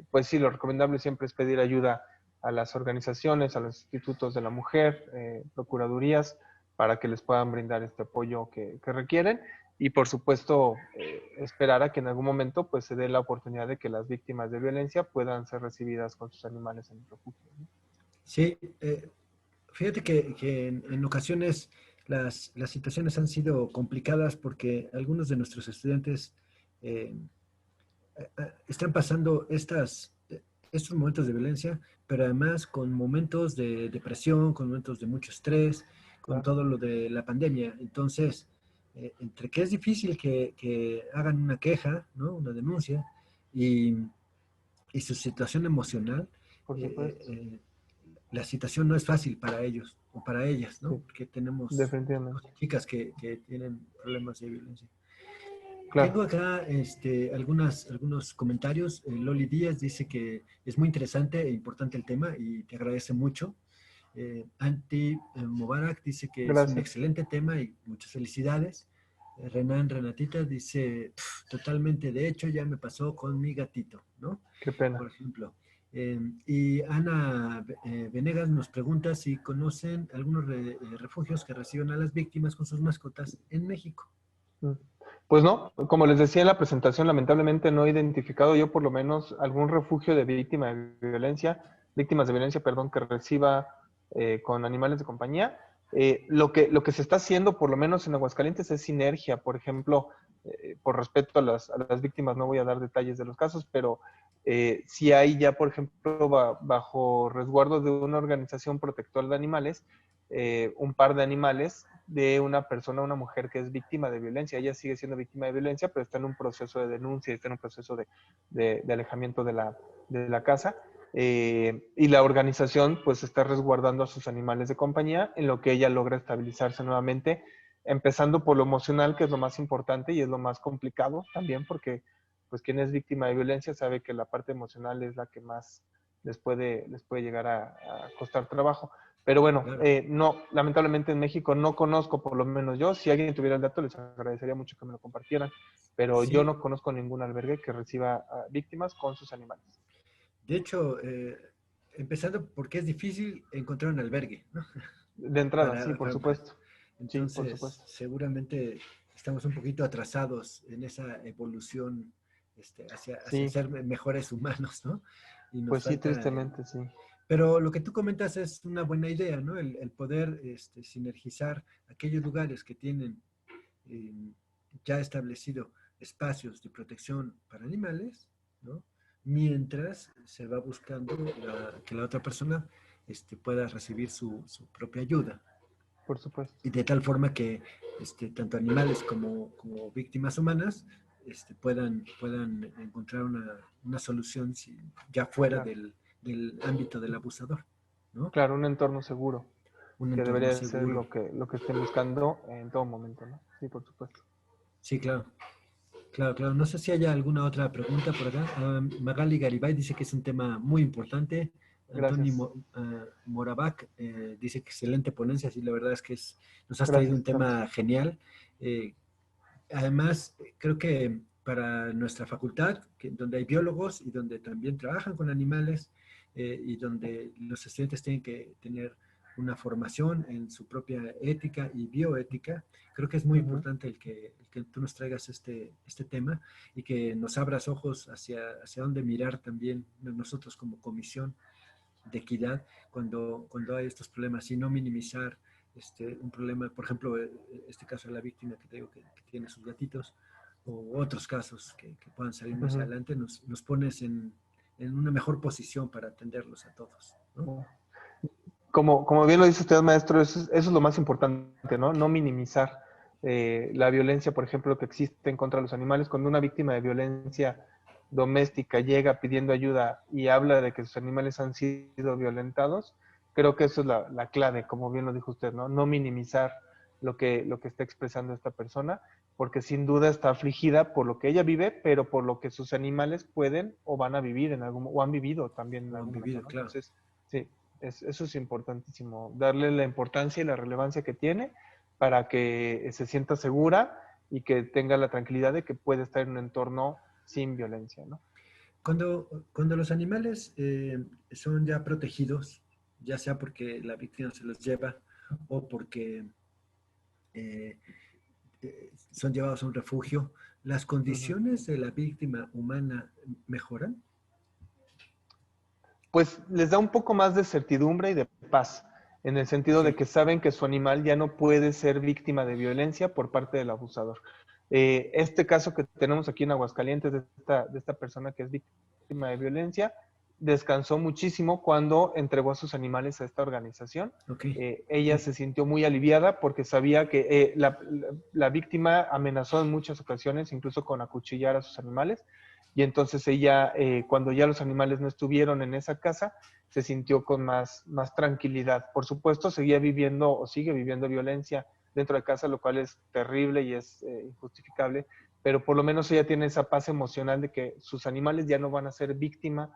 pues sí, lo recomendable siempre es pedir ayuda a las organizaciones, a los institutos de la mujer, procuradurías, para que les puedan brindar este apoyo que requieren. Y por supuesto, esperar a que en algún momento pues, se dé la oportunidad de que las víctimas de violencia puedan ser recibidas con sus animales en el refugio, ¿no? Sí, fíjate que en ocasiones las situaciones han sido complicadas porque algunos de nuestros estudiantes están pasando estos momentos de violencia, pero además con momentos de depresión, con momentos de mucho estrés, con todo lo de la pandemia. Entonces, entre que es difícil que hagan una queja, ¿no? Una denuncia, y su situación emocional, la situación no es fácil para ellos o para ellas, ¿no? Sí. Porque tenemos chicas que tienen problemas de violencia. Claro. Tengo acá algunos comentarios. Loli Díaz dice que es muy interesante e importante el tema y te agradece mucho. Anti Mubarak dice que es un excelente tema y muchas felicidades. Renatita dice, totalmente, de hecho ya me pasó con mi gatito, ¿no? Qué pena. Por ejemplo. Y Ana Venegas nos pregunta si conocen algunos refugios que reciben a las víctimas con sus mascotas en México. Pues no, como les decía en la presentación, lamentablemente no he identificado yo por lo menos algún refugio de víctimas de violencia, perdón, que reciba con animales de compañía. Lo que se está haciendo, por lo menos en Aguascalientes, es sinergia. Por ejemplo, por respeto a las víctimas, no voy a dar detalles de los casos, pero si hay ya, por ejemplo, bajo resguardo de una organización protectora de animales, un par de animales de una persona, una mujer que es víctima de violencia. Ella sigue siendo víctima de violencia, pero está en un proceso de denuncia, está en un proceso de alejamiento de la casa. Y la organización pues está resguardando a sus animales de compañía en lo que ella logra estabilizarse nuevamente, empezando por lo emocional, que es lo más importante y es lo más complicado también, porque pues quien es víctima de violencia sabe que la parte emocional es la que más les puede llegar a costar trabajo. Pero bueno, Claro. no, lamentablemente en México no conozco, por lo menos yo. Si alguien tuviera el dato, les agradecería mucho que me lo compartieran. Pero Sí. yo no conozco ningún albergue que reciba víctimas con sus animales. De hecho, empezando porque es difícil encontrar un albergue, ¿no? De entrada, sí, por supuesto. Sí, por Entonces, supuesto. seguramente estamos un poquito atrasados en esa evolución hacia Sí, ser mejores humanos, ¿no? Y nos pues sí, falta tristemente, sí. pero lo que tú comentas es una buena idea, ¿no? El poder sinergizar aquellos lugares que tienen eh, ya establecido espacios de protección para animales, ¿no? Mientras se va buscando que la otra persona pueda recibir su propia ayuda. Por supuesto. Y de tal forma que tanto animales como víctimas humanas puedan encontrar una solución ya fuera Claro. del ámbito del abusador, ¿no? Claro, un entorno seguro, Un que entorno debería ser seguro. lo que estén buscando en todo momento, ¿no? Sí, por supuesto. Sí, claro. Claro, claro. No sé si haya alguna otra pregunta por acá. Magali Garibay dice que es un tema muy importante. Antoni Gracias. Morabac dice que excelente ponencia. Sí, la verdad es que nos has traído Gracias, un Carlos. tema genial. Además, creo que para nuestra facultad, donde hay biólogos y donde también trabajan con animales y donde los estudiantes tienen que tener una formación en su propia ética y bioética, creo que es muy importante el que tú nos traigas este tema y que nos abras ojos hacia dónde mirar también nosotros como comisión de equidad cuando hay estos problemas y no minimizar un problema, por ejemplo, este caso de la víctima que te digo que tiene sus gatitos, o otros casos que puedan salir más adelante, nos pones en una mejor posición para atenderlos a todos, ¿no? Como bien lo dice usted, maestro, eso es lo más importante, ¿no? No minimizar la violencia, por ejemplo, que existe en contra de los animales. Cuando una víctima de violencia doméstica llega pidiendo ayuda y habla de que sus animales han sido violentados, creo que eso es la clave, como bien lo dijo usted, ¿no? No minimizar lo que está expresando esta persona, porque sin duda está afligida por lo que ella vive, pero por lo que sus animales pueden o van a vivir o han vivido también en O han algún vivido, momento, ¿no? claro. Entonces, sí, eso es importantísimo, darle la importancia y la relevancia que tiene para que se sienta segura y que tenga la tranquilidad de que puede estar en un entorno sin violencia, ¿no? Cuando los animales son ya protegidos, ya sea porque la víctima se los lleva o porque son llevados a un refugio, ¿las condiciones de la víctima humana mejoran? Pues les da un poco más de certidumbre y de paz, en el sentido Ok, de que saben que su animal ya no puede ser víctima de violencia por parte del abusador. Este caso que tenemos aquí en Aguascalientes de esta persona que es víctima de violencia, descansó muchísimo cuando entregó a sus animales a esta organización. ok. Ella se sintió muy aliviada porque sabía que la víctima amenazó en muchas ocasiones, incluso con acuchillar a sus animales. Y entonces ella, cuando ya los animales no estuvieron en esa casa, se sintió con más tranquilidad. Por supuesto, seguía viviendo o sigue viviendo violencia dentro de casa, lo cual es terrible y es injustificable, pero por lo menos ella tiene esa paz emocional de que sus animales ya no van a ser víctima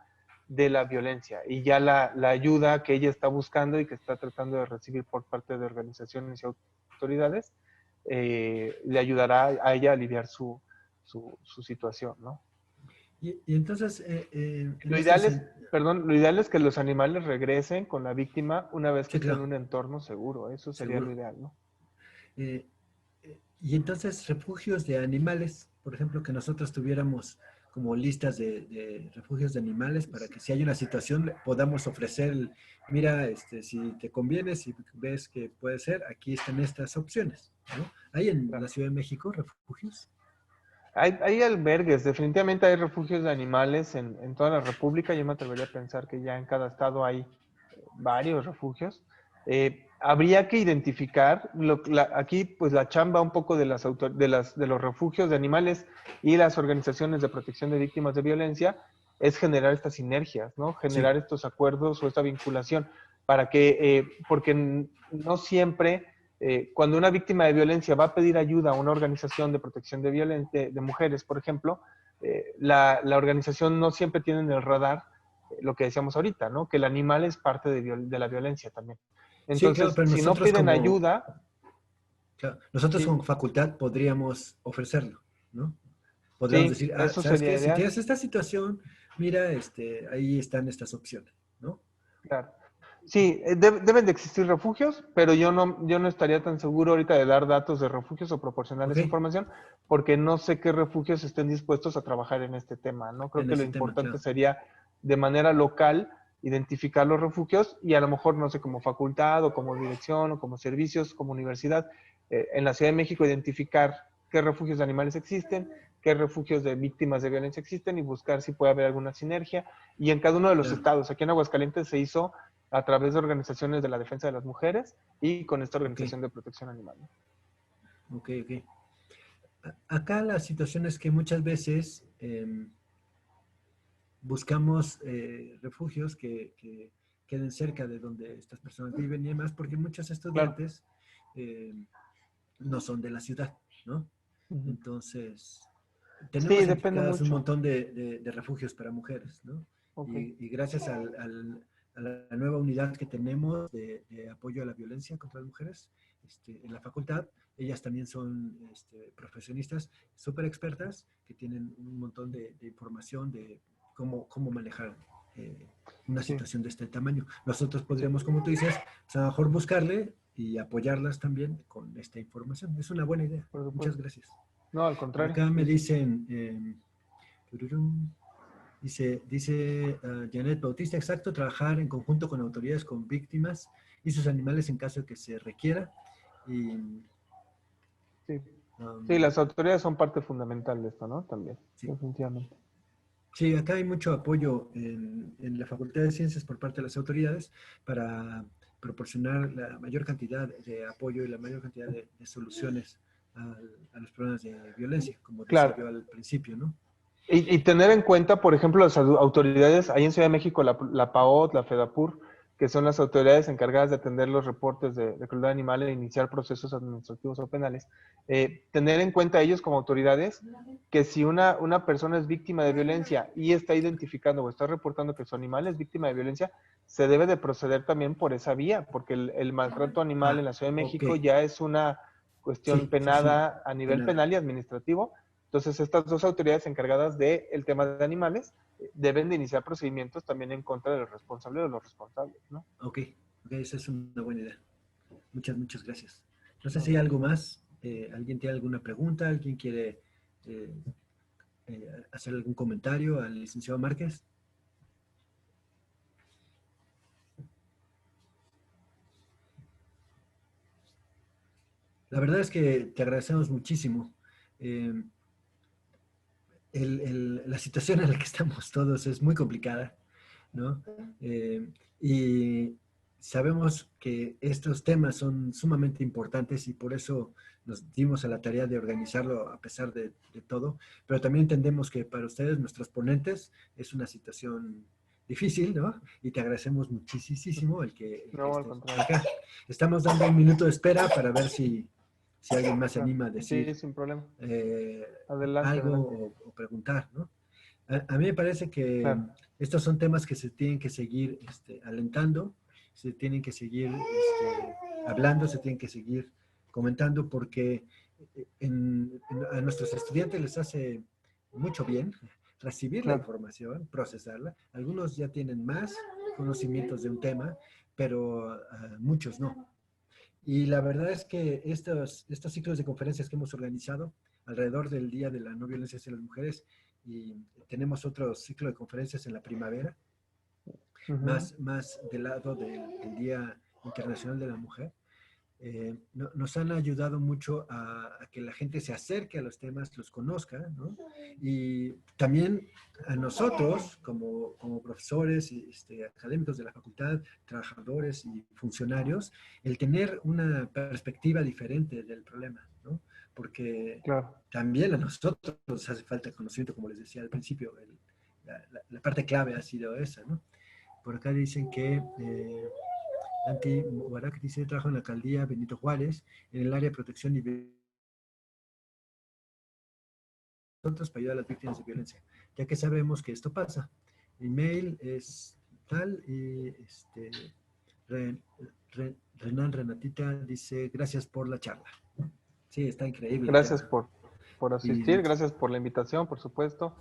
de la violencia y ya la ayuda que ella está buscando y que está tratando de recibir por parte de organizaciones y autoridades le ayudará a ella a aliviar su situación, ¿no? Y entonces, Lo ideal es que los animales regresen con la víctima una vez que sí, estén en claro, un entorno seguro. Eso sería lo seguro. ideal, ¿no? Eh, Y entonces refugios de animales, por ejemplo, que nosotros tuviéramos como listas de refugios de animales para que si hay una situación podamos ofrecer, mira, si te conviene, si ves que puede ser, aquí están estas opciones, ¿no? ¿Hay en la Ciudad de México refugios? Hay albergues, definitivamente hay refugios de animales en toda la República. Yo me atrevería a pensar que ya en cada estado hay varios refugios. Habría que identificar, aquí pues la chamba un poco de los refugios de animales y las organizaciones de protección de víctimas de violencia es generar estas sinergias, ¿no? Generar Sí. estos acuerdos o esta vinculación para que, porque no siempre cuando una víctima de violencia va a pedir ayuda a una organización de protección de mujeres, por ejemplo, la organización no siempre tiene en el radar lo que decíamos ahorita, ¿no? Que el animal es parte de la violencia también. Sí, claro, Entonces, pero si no nosotros piden como, ayuda, claro, nosotros sí, como facultad podríamos ofrecerlo, ¿no? Podríamos sí, decir, eso ¿sabes sería qué? Si ideal. tienes esta situación, mira, ahí están estas opciones, ¿no? Claro. Sí, deben de existir refugios, pero yo no estaría tan seguro ahorita de dar datos de refugios o Ok, proporcionarles información, porque no sé qué refugios estén dispuestos a trabajar en este tema, ¿no? Creo en que lo ese tema, importante claro. sería de manera local identificar los refugios y a lo mejor, no sé, como facultad o como dirección o como servicios, como universidad, en la Ciudad de México identificar qué refugios de animales existen, qué refugios de víctimas de violencia existen y buscar si puede haber alguna sinergia. Y en cada uno de los Claro, estados, aquí en Aguascalientes se hizo a través de organizaciones de la defensa de las mujeres y con esta ok, organización de protección animal. ok, ok. Acá la situación es que muchas veces buscamos refugios que queden cerca de donde estas personas viven y demás, porque muchos Claro. estudiantes eh, no son de la ciudad, ¿no? Ujú. Entonces, Sí, tenemos depende identificados un mucho. montón de refugios para mujeres, ¿no? Ok. Y gracias a la nueva unidad que tenemos de apoyo a la violencia contra las mujeres en la facultad, ellas también son profesionistas súper expertas que tienen un montón de información de cómo manejar eh, una Sí, situación de este tamaño. Nosotros sí, podríamos, como tú dices, pues a lo mejor buscarle y apoyarlas también con esta información. Es una buena idea. por Muchas supuesto. gracias. No, al Por contrario. acá me Sí, sí. dicen, tururum, dice Janet Bautista, exacto, trabajar en conjunto con autoridades, con víctimas y sus animales en caso de que se requiera. Y, Sí. Sí, um, las autoridades son parte fundamental de esto, ¿no? También, sí. definitivamente. Sí, acá hay mucho apoyo en la Facultad de Ciencias por parte de las autoridades para proporcionar la mayor cantidad de apoyo y la mayor cantidad de soluciones a los problemas de violencia, como decía Claro. yo al principio, ¿no? Y tener en cuenta, por ejemplo, las autoridades, ahí en Ciudad de México, la PAOT, la FEDAPUR, que son las autoridades encargadas de atender los reportes de crueldad animal e iniciar procesos administrativos o penales, tener en cuenta ellos como autoridades que si una persona es víctima de violencia y está identificando o está reportando que su animal es víctima de violencia, se debe de proceder también por esa vía, porque el maltrato animal en Ah, la Ciudad de ok. México ya es una cuestión Sí, sí, sí. penada a nivel Penal. penal y administrativo. Entonces, estas dos autoridades encargadas del tema de animales deben de iniciar procedimientos también en contra del responsable o de los responsables, ¿no? Ok, ok, esa es una buena idea. Muchas gracias. No sé No, si hay no. algo más. ¿Alguien tiene alguna pregunta? ¿Alguien quiere hacer algún comentario al licenciado Márquez? La verdad es que te agradecemos muchísimo. Eh, la situación en la que estamos todos es muy complicada, ¿no? Y sabemos que estos temas son sumamente importantes y por eso nos dimos a la tarea de organizarlo a pesar de todo, pero también entendemos que para ustedes, nuestros ponentes, es una situación difícil, ¿no? Y te agradecemos muchísimo el que No, al estés contrario. acá. Estamos dando un minuto de espera para ver si alguien más se Claro. anima a Sí, decir sin problema. eh, Adelante, algo adelante. o preguntar, ¿no? A mí me parece que Claro. estos son temas que se tienen que seguir alentando, se tienen que seguir hablando, se tienen que seguir comentando porque a nuestros estudiantes les hace mucho bien recibir la Claro. información, procesarla. Algunos ya tienen más conocimientos de un tema, pero muchos no. Y la verdad es que estos ciclos de conferencias que hemos organizado alrededor del Día de la No Violencia hacia las Mujeres, y tenemos otro ciclo de conferencias en la primavera, más del lado del Día Internacional de la Mujer, nos han ayudado mucho a que la gente se acerque a los temas, los conozca, ¿no? Y también a nosotros, como profesores y académicos de la facultad, trabajadores y funcionarios, el tener una perspectiva diferente del problema, ¿no? Porque Claro. también a nosotros nos hace falta conocimiento, como les decía al principio, la parte clave ha sido esa, ¿no? Por acá dicen que Anti Mubarak dice, trabaja en la alcaldía Benito Juárez, en el área de protección y nosotros para ayudar a las víctimas de violencia, ya que sabemos que esto pasa. Mi mail es tal y Renan Renatita dice, gracias por la charla. Sí, está increíble. Gracias por asistir, Y, gracias por la invitación, por supuesto,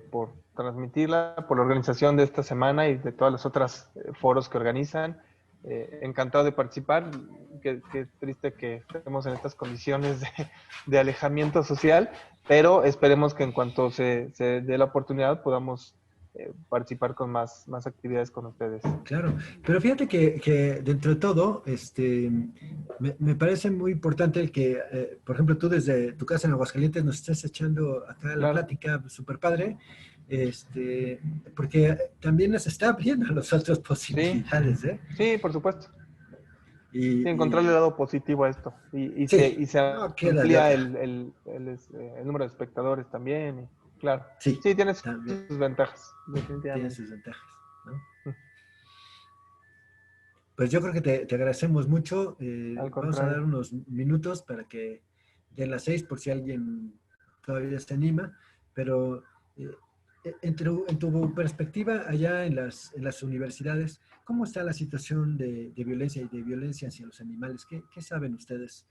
por transmitirla, por la organización de esta semana y de todas las otras foros que organizan. Encantado de participar. Qué triste que estemos en estas condiciones de alejamiento social, pero esperemos que en cuanto se dé la oportunidad podamos participar con más actividades con ustedes. claro, pero fíjate que dentro de todo, me parece muy importante el que, por ejemplo, tú desde tu casa en Aguascalientes nos estés echando acá la plática súper padre, porque también nos está abriendo a las otras posibilidades, ¿eh? Sí, por supuesto. Y encontrarle el lado positivo a esto. Y sí, se no queda amplía de el número de espectadores también. Claro. Sí, tiene también sus ventajas, tiene definitivamente. sus ventajas, ¿no? Pues yo creo que te agradecemos mucho. Vamos a dar unos minutos para que den las 6 por si alguien todavía se anima, pero en tu perspectiva allá en las universidades, ¿cómo está la situación de violencia y de violencia hacia los animales? ¿Qué saben ustedes?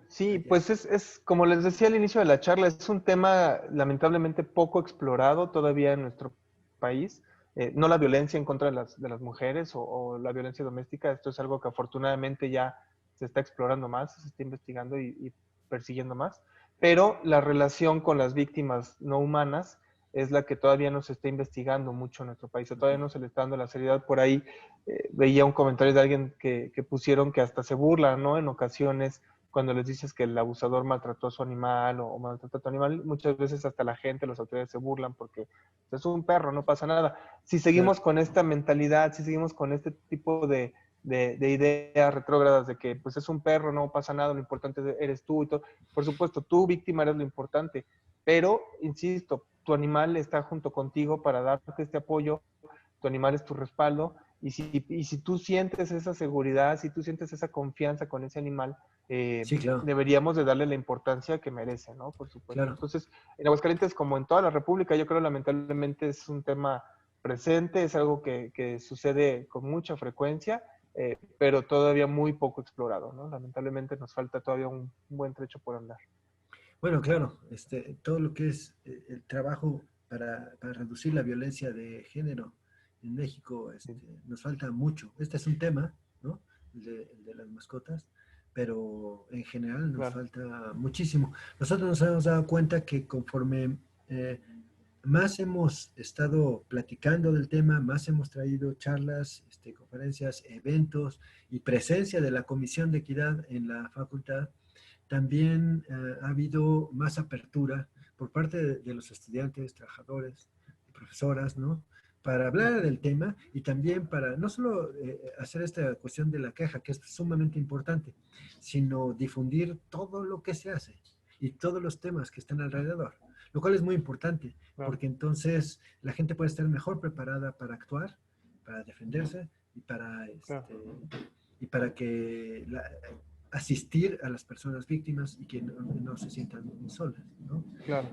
Sí, allá? pues es, como les decía al inicio de la charla, es un tema lamentablemente poco explorado todavía en nuestro país. No la violencia en contra de las mujeres o la violencia doméstica, esto es algo que afortunadamente ya se está explorando más, se está investigando y persiguiendo más, pero la relación con las víctimas no humanas es la que todavía no se está investigando mucho en nuestro país, o todavía no se le está dando la seriedad. Por ahí veía un comentario de alguien que pusieron que hasta se burlan, ¿no? En ocasiones, cuando les dices que el abusador maltrató a su animal o maltrató a tu animal, muchas veces hasta la gente, las autoridades se burlan porque es un perro, no pasa nada. Si seguimos con esta mentalidad, si seguimos con este tipo de ideas retrógradas de que pues es un perro, no pasa nada, lo importante eres tú y todo, por supuesto, tú víctima eres lo importante, pero, insisto, tu animal está junto contigo para darte este apoyo, tu animal es tu respaldo, y si tú sientes esa seguridad, si tú sientes esa confianza con ese animal, sí, claro. deberíamos de darle la importancia que merece, ¿no? Por supuesto. Claro. Entonces, en Aguascalientes, como en toda la República, yo creo lamentablemente es un tema presente, es algo que sucede con mucha frecuencia, pero todavía muy poco explorado, ¿no? Lamentablemente nos falta todavía un buen trecho por andar. Bueno, claro, todo lo que es el trabajo para reducir la violencia de género en México, nos falta mucho. Este es un tema, ¿no? El de las mascotas, pero en general nos falta muchísimo. Nosotros nos hemos dado cuenta que conforme más hemos estado platicando del tema, más hemos traído charlas, conferencias, eventos y presencia de la Comisión de Equidad en la facultad, también ha habido más apertura por parte de los estudiantes, trabajadores, profesoras, ¿no? Para hablar del tema y también para no solo hacer esta cuestión de la queja, que es sumamente importante, sino difundir todo lo que se hace y todos los temas que están alrededor, lo cual es muy importante, porque entonces la gente puede estar mejor preparada para actuar, para defenderse y para que asistir a las personas víctimas y que no se sientan solas, ¿no? Claro.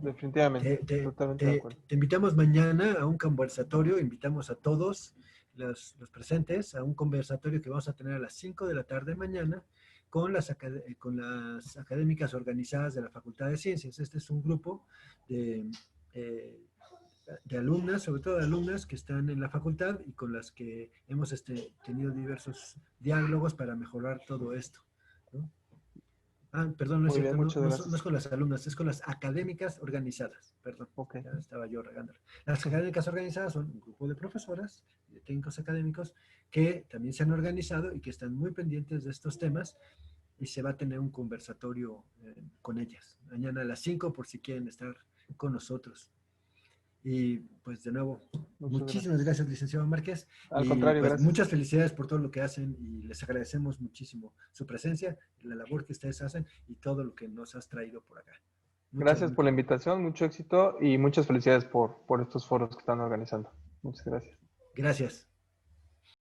Definitivamente. Totalmente de acuerdo. Te invitamos mañana a un conversatorio, invitamos a todos los presentes a un conversatorio que vamos a tener a las 5 de la tarde mañana con las académicas organizadas de la Facultad de Ciencias. Este es un grupo de de alumnas, sobre todo de alumnas que están en la facultad y con las que hemos tenido diversos diálogos para mejorar todo esto, ¿no? Ah, perdón, no es Muy cierto, bien, muchas no gracias. es con las alumnas, es con las académicas organizadas, perdón, Ok. ya estaba yo regando. Las académicas organizadas son un grupo de profesoras, de técnicos académicos, que también se han organizado y que están muy pendientes de estos temas, y se va a tener un conversatorio con ellas. Mañana a las 5 por si quieren estar con nosotros. Y pues de nuevo, Muchas muchísimas gracias, licenciado Márquez. Al Y contrario, pues gracias. muchas felicidades por todo lo que hacen y les agradecemos muchísimo su presencia, la labor que ustedes hacen y todo lo que nos has traído por acá. Gracias por la Muchas invitación, mucho éxito y muchas felicidades por estos foros que están organizando. Muchas gracias. gracias.